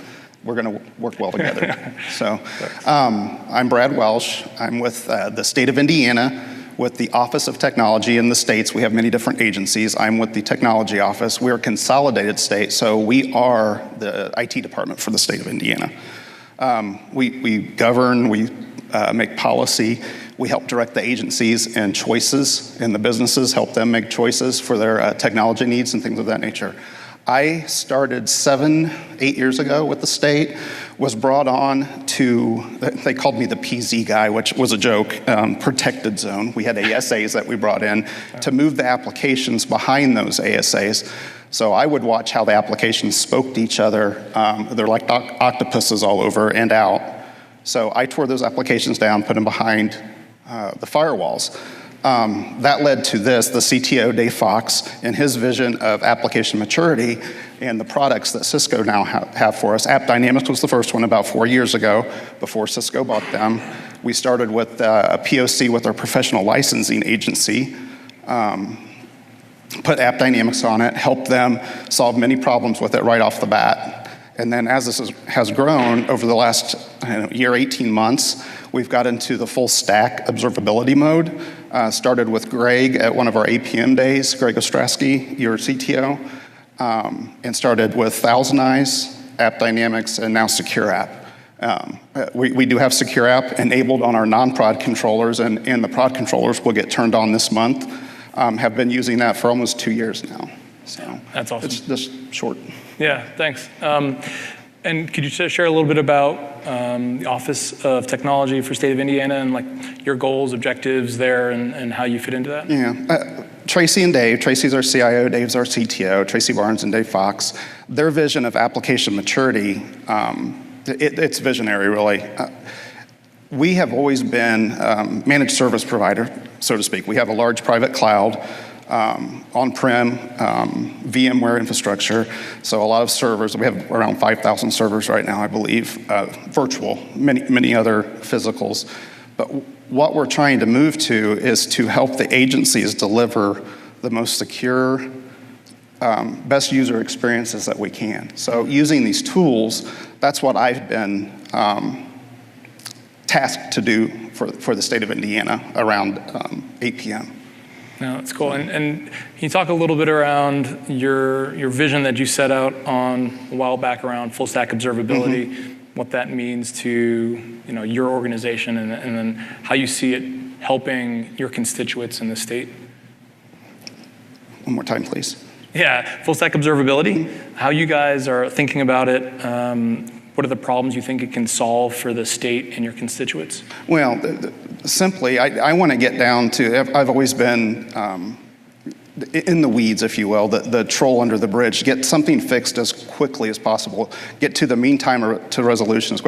We're going to work well together. So I'm Brad Welsh. I'm with the state of Indiana, with the Office of Technology in the states. We have many different agencies. I'm with the technology office. We're a consolidated state, so we are the IT department for the state of Indiana. We govern, we make policy, we help direct the agencies and choices, and the businesses help them make choices for their technology needs and things of that nature. I started 7-8 years ago with the state, was brought on to, they called me the PZ guy, which was a joke, protected zone. We had ASAs that we brought in to move the applications behind those ASAs. So I would watch how the applications spoke to each other. They're like octopuses all over and out. So I tore those applications down, put them behind the firewalls. That led to this, the CTO, Dave Fox, and his vision of application maturity and the products that Cisco now have for us. App Dynamics was the first one about 4 years ago, before Cisco bought them. We started with a POC with our professional licensing agency, put App Dynamics on it, helped them solve many problems with it right off the bat. And then as this has grown over the last year, 18 months, we've got into the full stack observability mode. Started with Greg at one of our APM days, Greg Ostrowski, your CTO, and started with Thousand Eyes, App Dynamics, and now Secure App. We do have Secure App enabled on our non-prod controllers, and the prod controllers will get turned on this month. Have been using that for almost 2 years now. So that's awesome. It's just short. Yeah, thanks. And could you share a little bit about the Office of Technology for State of Indiana and like your goals, objectives there, and how you fit into that? Yeah. Tracy and Dave, Tracy's our CIO, Dave's our CTO, Tracy Barnes and Dave Fox, their vision of application maturity, it's visionary, really. We have always been managed service provider, so to speak. We have a large private cloud, on-prem, VMware infrastructure, so a lot of servers. We have around 5,000 servers right now, I believe, virtual, many other physicals. But what we're trying to move to is to help the agencies deliver the most secure, best user experiences that we can. So using these tools, that's what I've been tasked to do for the state of Indiana around 8 p.m. No, that's cool. And can you talk a little bit around your vision that you set out on a while back around full stack observability, what that means to your organization, and then how you see it helping your constituents in the state? One more time, please. Yeah, full stack observability, how you guys are thinking about it. What are the problems you think it can solve for the state and your constituents? Well, simply, I want to get down to, I've always been in the weeds, if you will, the troll under the bridge. Get something fixed as quickly as possible. Get to the mean time to resolution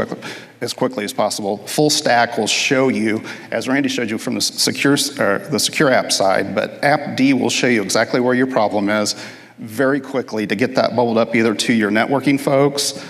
as quickly as possible. Full stack will show you, as Randy showed you from the secure app side, but App D will show you exactly where your problem is very quickly to get that bubbled up either to your networking folks,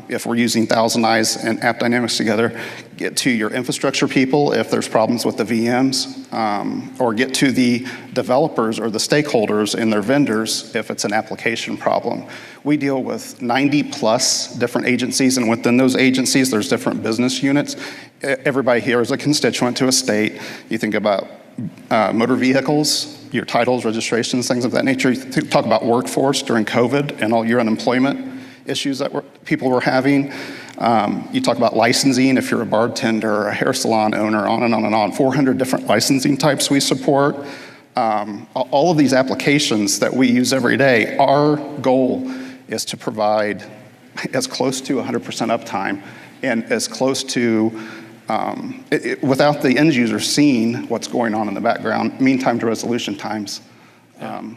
if we're using Thousand Eyes and App Dynamics together, get to your infrastructure people if there's problems with the VMs, or get to the developers or the stakeholders and their vendors if it's an application problem. We deal with 90 plus different agencies, and within those agencies, there's different business units. Everybody here is a constituent to a state. You think about motor vehicles, your titles, registrations, things of that nature. You talk about workforce during COVID and all your unemployment issues that people were having. You talk about licensing if you're a bartender or a hair salon owner, on and on and on. 400 different licensing types we support. All of these applications that we use every day, our goal is to provide as close to 100% uptime and as close to, without the end user seeing what's going on in the background, mean time to resolution times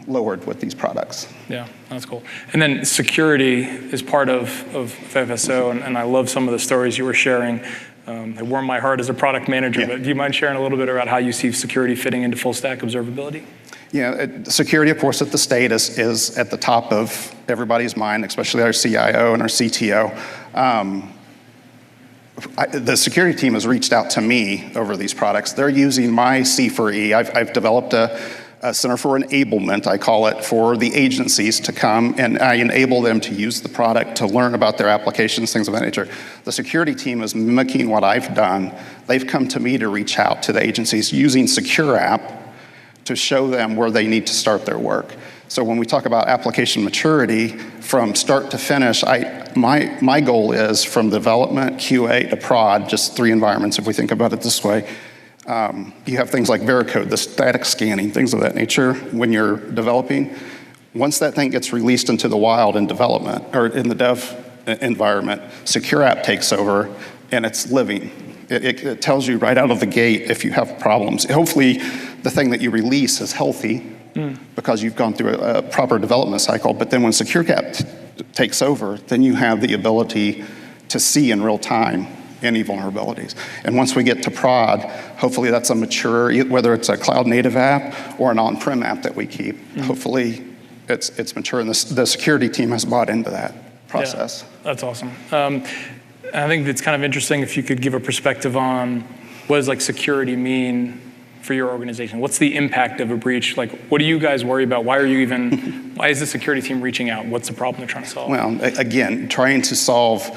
lowered with these products. Yeah, that's cool. And then security is part of FSO, and I love some of the stories you were sharing. They warm my heart as a product manager, but do you mind sharing a little bit about how you see security fitting into full stack observability? Yeah, security, of course, at the state is at the top of everybody's mind, especially our CIO and our CTO. The security team has reached out to me over these products. They're using my C4E. I've developed a Center for Enablement, I call it, for the agencies to come, and I enable them to use the product to learn about their applications, things of that nature. The security team is mimicking what I've done. They've come to me to reach out to the agencies using Secure App to show them where they need to start their work. So when we talk about application maturity, from start to finish, my goal is from development, QA to prod, just 3 environments if we think about it this way. You have things like Veracode, the static scanning, things of that nature when you're developing. Once that thing gets released into the wild in development, or in the dev environment, Secure App takes over and it's living. It tells you right out of the gate if you have problems. Hopefully the thing that you release is healthy because you've gone through a proper development cycle, but then when Secure App takes over, then you have the ability to see in real time any vulnerabilities. And once we get to prod, hopefully that's a mature, whether it's a cloud native app or an on-prem app that we keep, hopefully it's mature, and the security team has bought into that process. Yeah, that's awesome. I think it's kind of interesting if you could give a perspective on what does like security mean for your organization? What's the impact of a breach? Like, what do you guys worry about? Why is the security team reaching out? What's the problem they're trying to solve? Well, again, trying to solve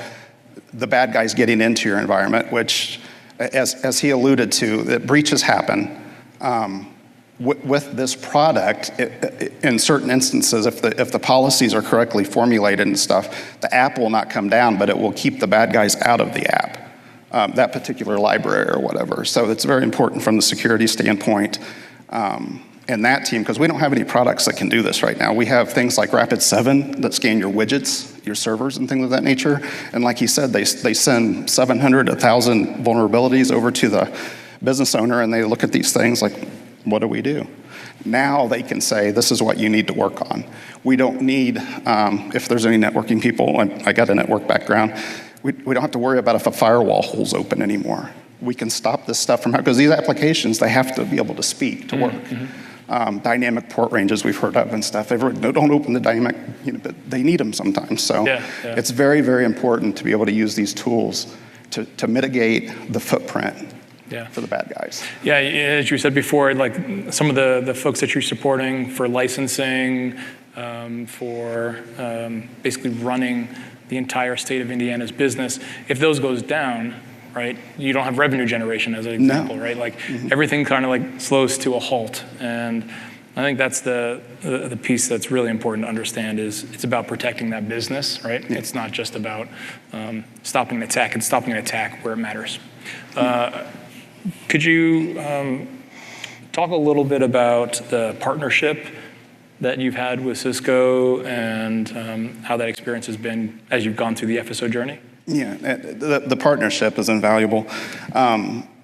the bad guys getting into your environment, which, as he alluded to, that breaches happen. With this product, in certain instances, if the policies are correctly formulated and stuff, the app will not come down, but it will keep the bad guys out of the app, that particular library or whatever. So it's very important from the security standpoint. And that team, because we don't have any products that can do this right now. We have things like Rapid7 that scan your widgets, your servers, and things of that nature. And like he said, they send 700, 1,000 vulnerabilities over to the business owner, and they look at these things like, what do we do? Now they can say, this is what you need to work on. We don't need, if there's any networking people, I got a network background, we don't have to worry about if a firewall hole's open anymore. We can stop this stuff from, because these applications, they have to be able to speak to work. Dynamic port ranges we've heard of and stuff. Don't open the dynamic, but they need them sometimes. So it's very, very important to be able to use these tools to mitigate the footprint for the bad guys. Yeah, as you said before, like some of the folks that you're supporting for licensing, for basically running the entire state of Indiana's business, if those goes down, right, you don't have revenue generation as an example, right? Like everything kind of like slows to a halt. And I think that's the piece that's really important to understand is it's about protecting that business, right? It's not just about stopping an attack, it's stopping an attack where it matters. Could you talk a little bit about the partnership that you've had with Cisco and how that experience has been as you've gone through the FSO journey? Yeah, the partnership is invaluable.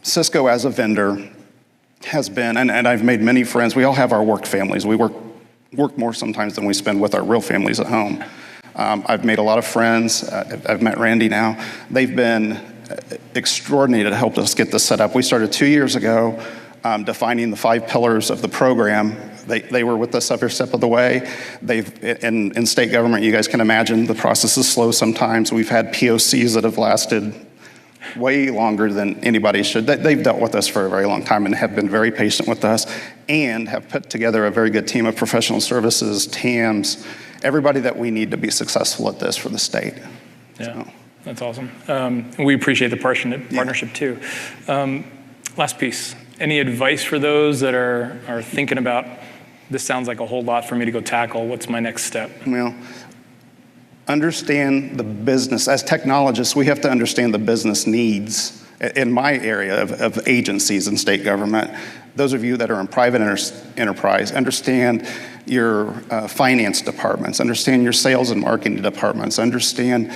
Cisco as a vendor has been, and I've made many friends. We all have our work families. We work more sometimes than we spend with our real families at home. I've made a lot of friends. I've met Randy now. They've been extraordinary to help us get this set up. We started 2 years ago defining the 5 pillars of the program. They were with us every step of the way. In state government, you guys can imagine the process is slow sometimes. We've had POCs that have lasted way longer than anybody should. They've dealt with us for a very long time and have been very patient with us and have put together a very good team of professional services, TAMs, everybody that we need to be successful at this for the state. Yeah, that's awesome. We appreciate the partnership too. Last piece, any advice for those that are thinking about, this sounds like a whole lot for me to go tackle, what's my next step? Well, understand the business. As technologists, we have to understand the business needs in my area of agencies and state government. Those of you that are in private enterprise, understand your finance departments, understand your sales and marketing departments, understand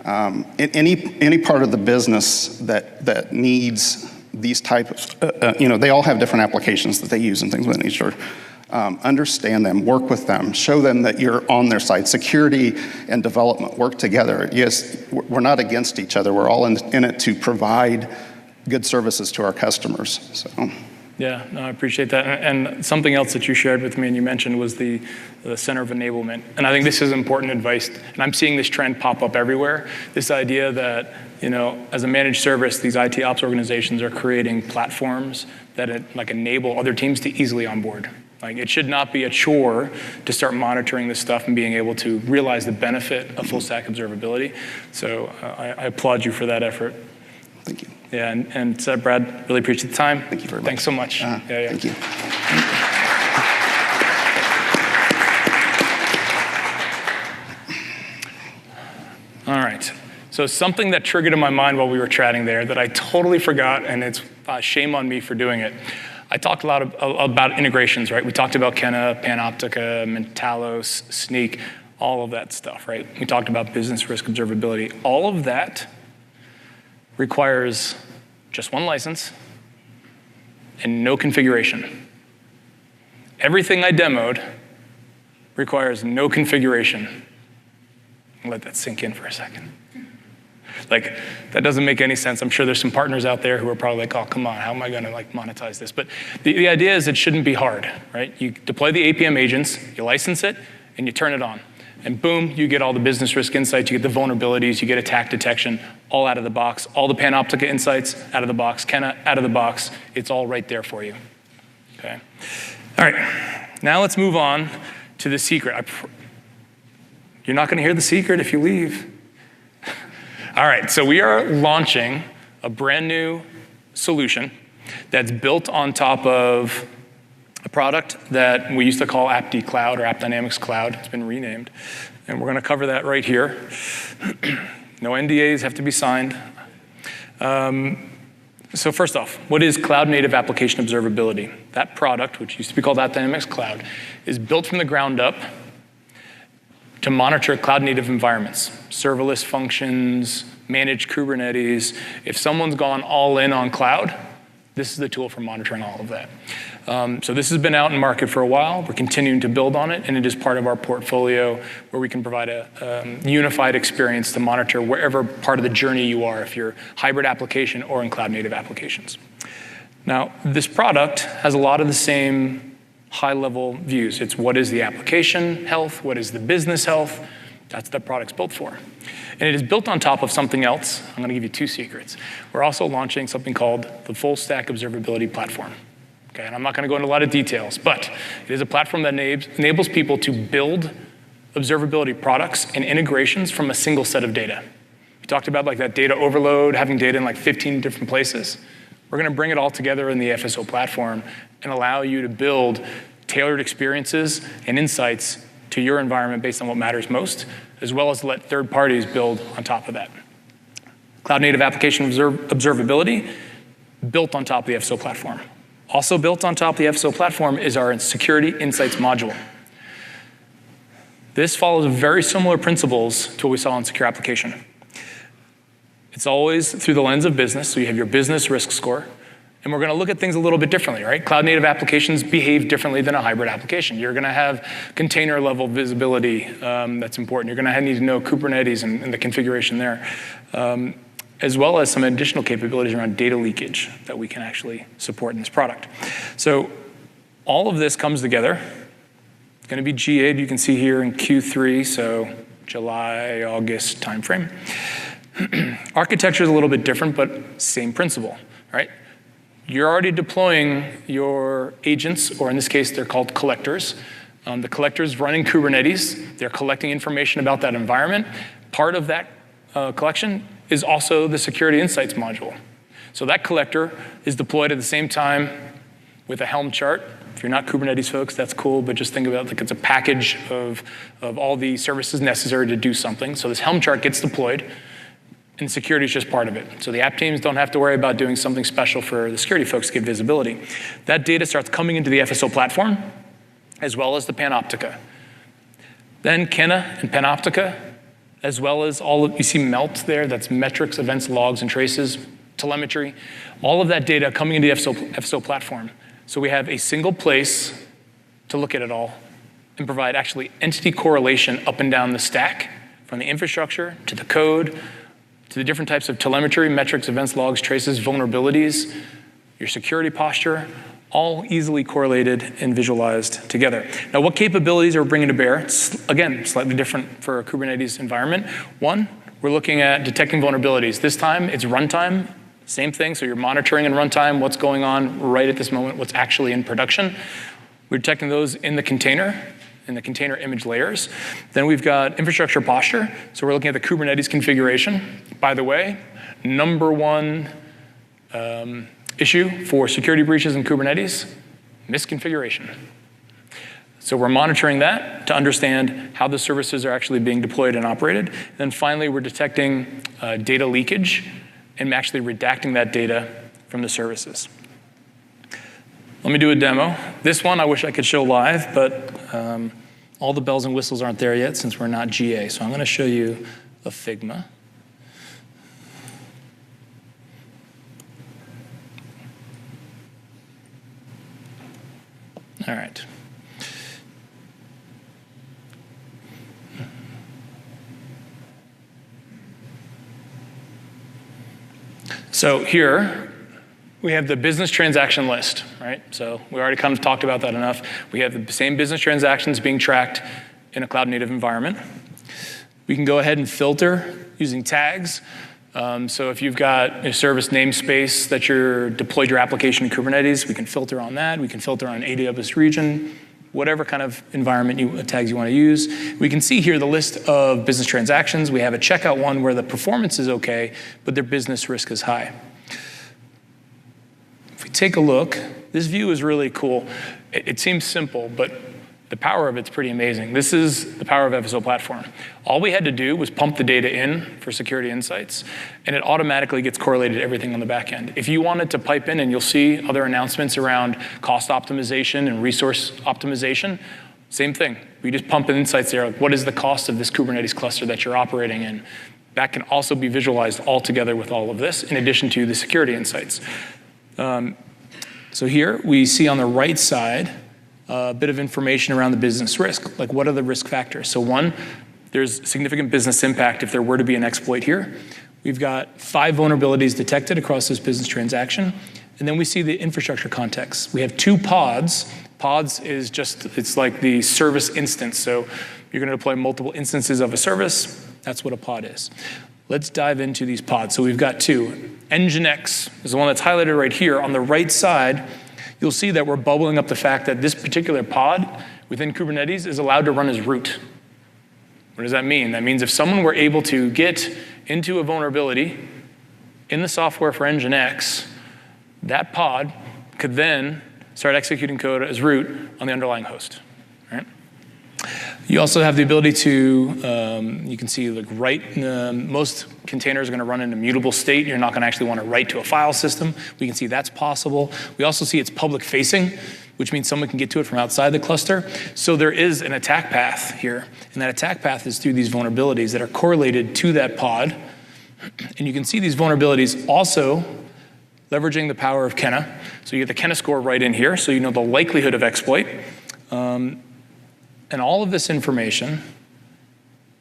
any part of the business that needs these types, they all have different applications that they use and things of that nature. Understand them, work with them, show them that you're on their side. Security and development work together. Yes, we're not against each other. We're all in it to provide good services to our customers. So. Yeah, no, I appreciate that. And something else that you shared with me and you mentioned was the center of enablement. And I think this is important advice. And I'm seeing this trend pop up everywhere. This idea that, as a managed service, these IT ops organizations are creating platforms that enable other teams to easily onboard. Like it should not be a chore to start monitoring this stuff and being able to realize the benefit of full stack observability. So I applaud you for that effort. Thank you. Yeah, and Brad, really appreciate the time. Thank you very much. Thanks so much. Thank you. All right. So something that triggered in my mind while we were chatting there that I totally forgot, and it's shame on me for doing it. I talked a lot about integrations, right? We talked about Kenna, Panoptica, Mentalos, Sneak, all of that stuff, right? We talked about business risk observability. All of that requires just one license and no configuration. Everything I demoed requires no configuration. Let that sink in for a second. Like, that doesn't make any sense. I'm sure there's some partners out there who are probably like, oh, come on, how am I gonna monetize this? But the idea is it shouldn't be hard, right? You deploy the APM agents, you license it, and you turn it on. And boom, you get all the business risk insights, you get the vulnerabilities, you get attack detection, all out of the box. All the Panoptica insights, out of the box. Kenna, out of the box. It's all right there for you, okay? All right, now let's move on to the secret. You're not gonna hear the secret if you leave. All right, so we are launching a brand new solution that's built on top of a product that we used to call AppD Cloud or App Dynamics Cloud. It's been renamed. And we're gonna cover that right here. No NDAs have to be signed. So first off, what is Cloud Native Application Observability? That product, which used to be called App Dynamics Cloud, is built from the ground up to monitor cloud-native environments, serverless functions, managed Kubernetes. If someone's gone all in on cloud, this is the tool for monitoring all of that. So this has been out in market for a while. We're continuing to build on it, and it is part of our portfolio where we can provide a unified experience to monitor wherever part of the journey you are, if you're hybrid application or in cloud-native applications. Now, this product has a lot of the same high-level views. It's what is the application health, what is the business health. That's what the product's built for. And it is built on top of something else. I'm going to give you 2 secrets. We're also launching something called the Full Stack Observability Platform. Okay, and I'm not going to go into a lot of details, but it is a platform that enables people to build observability products and integrations from a single set of data. We talked about like that data overload, having data in like 15 different places. We're going to bring it all together in the FSO platform and allow you to build tailored experiences and insights to your environment based on what matters most, as well as let third parties build on top of that. Cloud-native application observability built on top of the FSO platform. Also built on top of the FSO platform is our Security Insights module. This follows very similar principles to what we saw in Secure Application. It's always through the lens of business, so you have your business risk score, and we're going to look at things a little bit differently, right? Cloud-native applications behave differently than a hybrid application. You're going to have container-level visibility that's important. You're going to need to know Kubernetes and the configuration there, as well as some additional capabilities around data leakage that we can actually support in this product. So all of this comes together. It's going to be GA'd, you can see here in Q3, so July, August timeframe. Architecture is a little bit different, but same principle, right? You're already deploying your agents, or in this case, they're called collectors. The collectors run in Kubernetes. They're collecting information about that environment. Part of that collection is also the Security Insights module. So that collector is deployed at the same time with a Helm chart. If you're not Kubernetes folks, that's cool, but just think about it like it's a package of all the services necessary to do something. So this Helm chart gets deployed, and security is just part of it. So the app teams don't have to worry about doing something special for the security folks to get visibility. That data starts coming into the FSO platform, as well as the Panoptica. Then Kena and Panoptica, as well as all of, you see MELT there, that's metrics, events, logs, and traces, telemetry, all of that data coming into the FSO platform. So we have a single place to look at it all and provide actually entity correlation up and down the stack, from the infrastructure to the code, to the different types of telemetry, metrics, events, logs, traces, vulnerabilities, your security posture, all easily correlated and visualized together. Now, what capabilities are we bringing to bear? It's, again, slightly different for a Kubernetes environment. One, we're looking at detecting vulnerabilities. This time, it's runtime, same thing. So you're monitoring in runtime what's going on right at this moment, what's actually in production. We're detecting those in the container image layers. Then we've got infrastructure posture. So we're looking at the Kubernetes configuration. By the way, number one issue for security breaches in Kubernetes, misconfiguration. So we're monitoring that to understand how the services are actually being deployed and operated. And then finally, we're detecting data leakage and actually redacting that data from the services. Let me do a demo. This one I wish I could show live, but all the bells and whistles aren't there yet since we're not GA. So I'm going to show you a Figma. All right. So here, we have the business transaction list, right? So we already kind of talked about that enough. We have the same business transactions being tracked in a cloud-native environment. We can go ahead and filter using tags. So if you've got a service namespace that you're deployed your application in Kubernetes, we can filter on that. We can filter on AWS region, whatever kind of environment tags you want to use. We can see here the list of business transactions. We have a checkout one where the performance is okay, but their business risk is high. If we take a look, this view is really cool. It seems simple, but the power of it's pretty amazing. This is the power of FSO platform. All we had to do was pump the data in for security insights, and it automatically gets correlated to everything on the back end. If you wanted to pipe in, and you'll see other announcements around cost optimization and resource optimization, same thing. We just pump in insights there. Like, what is the cost of this Kubernetes cluster that you're operating in? That can also be visualized all together with all of this, in addition to the security insights. So here we see on the right side a bit of information around the business risk, like what are the risk factors? So one, there's significant business impact if there were to be an exploit here. We've got 5 vulnerabilities detected across this business transaction. And then we see the infrastructure context. We have 2 pods. Pods is just, it's like the service instance. So you're going to deploy multiple instances of a service. That's what a pod is. Let's dive into these pods. So we've got 2. Nginx is the one that's highlighted right here. On the right side, you'll see that we're bubbling up the fact that this particular pod within Kubernetes is allowed to run as root. What does that mean? That means if someone were able to get into a vulnerability in the software for Nginx, that pod could then start executing code as root on the underlying host, right? You also have the ability to, you can see like write, most containers are gonna run in a mutable state. You're not gonna actually wanna write to a file system. We can see that's possible. We also see it's public facing, which means someone can get to it from outside the cluster. So there is an attack path here, and that attack path is through these vulnerabilities that are correlated to that pod. And you can see these vulnerabilities also leveraging the power of Kenna. So you get the Kenna score right in here, so you know the likelihood of exploit. And all of this information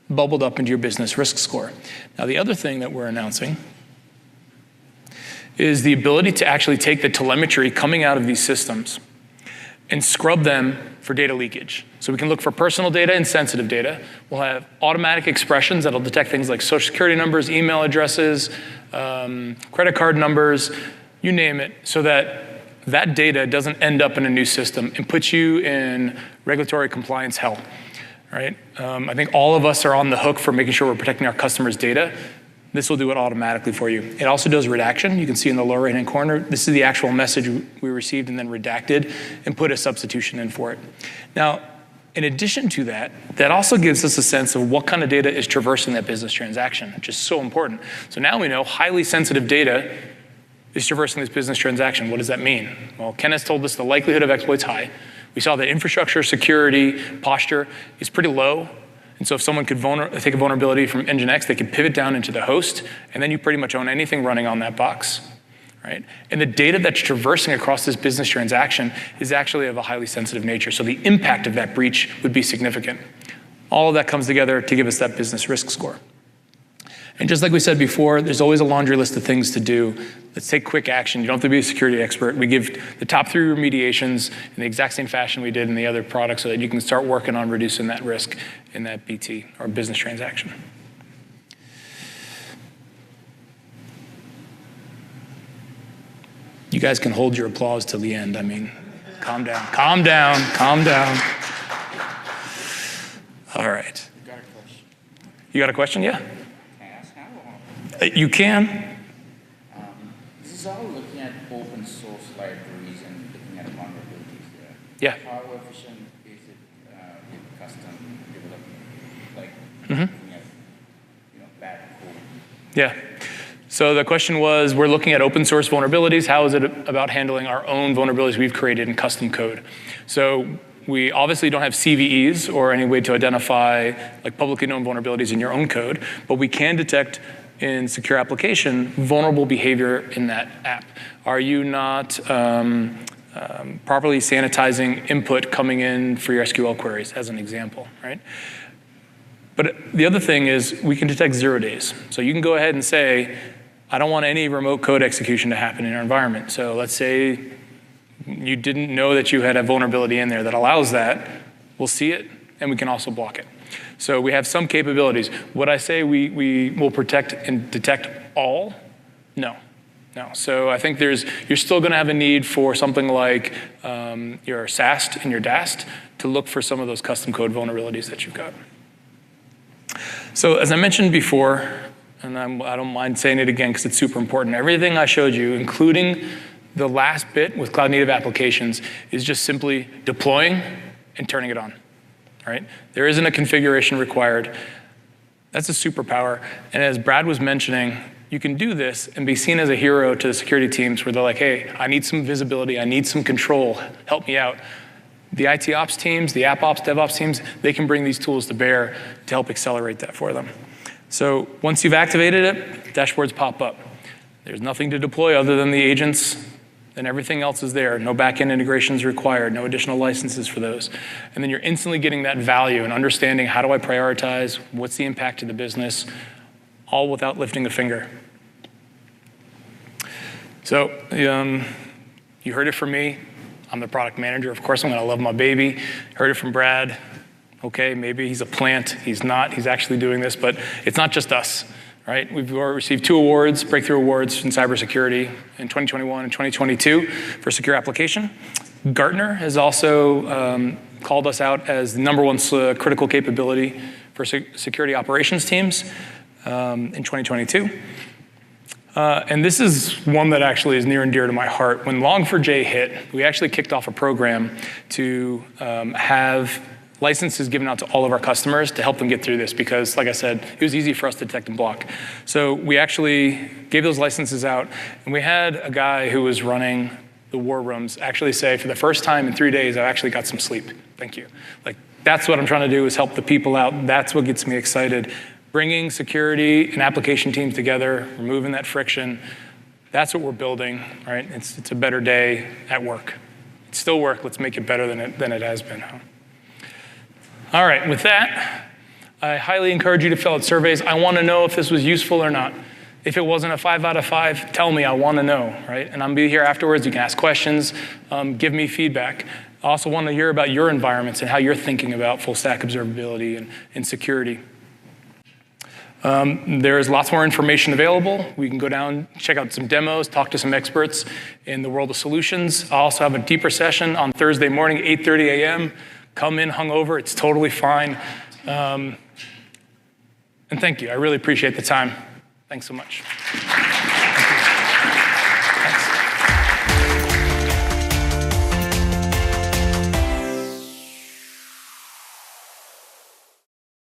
bubbled up into your business risk score. Now, the other thing that we're announcing is the ability to actually take the telemetry coming out of these systems and scrub them for data leakage. So we can look for personal data and sensitive data. We'll have automatic expressions that'll detect things like social security numbers, email addresses, credit card numbers, you name it, so that that data doesn't end up in a new system and put you in regulatory compliance hell, right? I think all of us are on the hook for making sure we're protecting our customers' data. This will do it automatically for you. It also does redaction. You can see in the lower right-hand corner, this is the actual message we received and then redacted and put a substitution in for it. Now, in addition to that, that also gives us a sense of what kind of data is traversing that business transaction, which is so important. So now we know highly sensitive data is traversing this business transaction. What does that mean? Well, Ken has told us the likelihood of exploit's high. We saw that infrastructure security posture is pretty low. And so if someone could take a vulnerability from Nginx, they could pivot down into the host, and then you pretty much own anything running on that box, right? And the data that's traversing across this business transaction is actually of a highly sensitive nature. So the impact of that breach would be significant. All of that comes together to give us that business risk score. And just like we said before, there's always a laundry list of things to do. Let's take quick action. You don't have to be a security expert. We give the top 3 remediations in the exact same fashion we did in the other products so that you can start working on reducing that risk in that BT, or business transaction. You guys can hold your applause till the end. I mean, calm down, calm down, calm down. All right. You got a question? You got a question? Yeah. You can. This is all looking at open source libraries and looking at vulnerabilities there. Yeah. How efficient is it with custom development, like looking at bad code? Yeah. So the question was, we're looking at open source vulnerabilities. How is it about handling our own vulnerabilities we've created in custom code? So we obviously don't have CVEs or any way to identify like publicly known vulnerabilities in your own code, but we can detect in secure application vulnerable behavior in that app. Are you not properly sanitizing input coming in for your SQL queries, as an example, right? But the other thing is we can detect 0 days. So you can go ahead and say, I don't want any remote code execution to happen in our environment. So let's say you didn't know that you had a vulnerability in there that allows that. We'll see it, and we can also block it. So we have some capabilities. Would I say we will protect and detect all? No. No. So I think you're still going to have a need for something like your SAST and your DAST to look for some of those custom code vulnerabilities that you've got. So as I mentioned before, and I don't mind saying it again because it's super important, everything I showed you, including the last bit with cloud native applications, is just simply deploying and turning it on. Right? There isn't a configuration required. That's a superpower. And as Brad was mentioning, you can do this and be seen as a hero to the security teams where they're like, hey, I need some visibility, I need some control, help me out. The IT ops teams, the app ops, DevOps teams, they can bring these tools to bear to help accelerate that for them. So once you've activated it, dashboards pop up. There's nothing to deploy other than the agents then everything else is there. No back-end integrations required, no additional licenses for those. And then you're instantly getting that value and understanding, how do I prioritize? What's the impact to the business? All without lifting a finger. So you heard it from me. I'm the product manager. Of course, I'm going to love my baby. Heard it from Brad. Okay, maybe he's a plant. He's not. He's actually doing this. But it's not just us, right? We've received 2 awards, breakthrough awards in cybersecurity in 2021 and 2022 for secure application. Gartner has also called us out as the #1 critical capability for security operations teams in 2022. And this is one that actually is near and dear to my heart. When Log4j hit, we actually kicked off a program to have licenses given out to all of our customers to help them get through this because, like I said, it was easy for us to detect and block. So we actually gave those licenses out, and we had a guy who was running the war rooms actually say, for the first time in 3 days, I actually got some sleep. Thank you. Like, that's what I'm trying to do, is help the people out. That's what gets me excited. Bringing security and application teams together, removing that friction, that's what we're building, right? It's a better day at work. It's still work, let's make it better than it has been. All right, with that, I highly encourage you to fill out surveys. I want to know if this was useful or not. If it wasn't a 5 out of 5, tell me, I want to know, right? And I'll be here afterwards, you can ask questions, give me feedback. I also want to hear about your environments and how you're thinking about full stack observability and security. There's lots more information available. We can go down, check out some demos, talk to some experts in the world of solutions. I also have a deeper session on Thursday morning, 8:30 a.m. Come in hungover, it's totally fine. And thank you, I really appreciate the time. Thanks so much.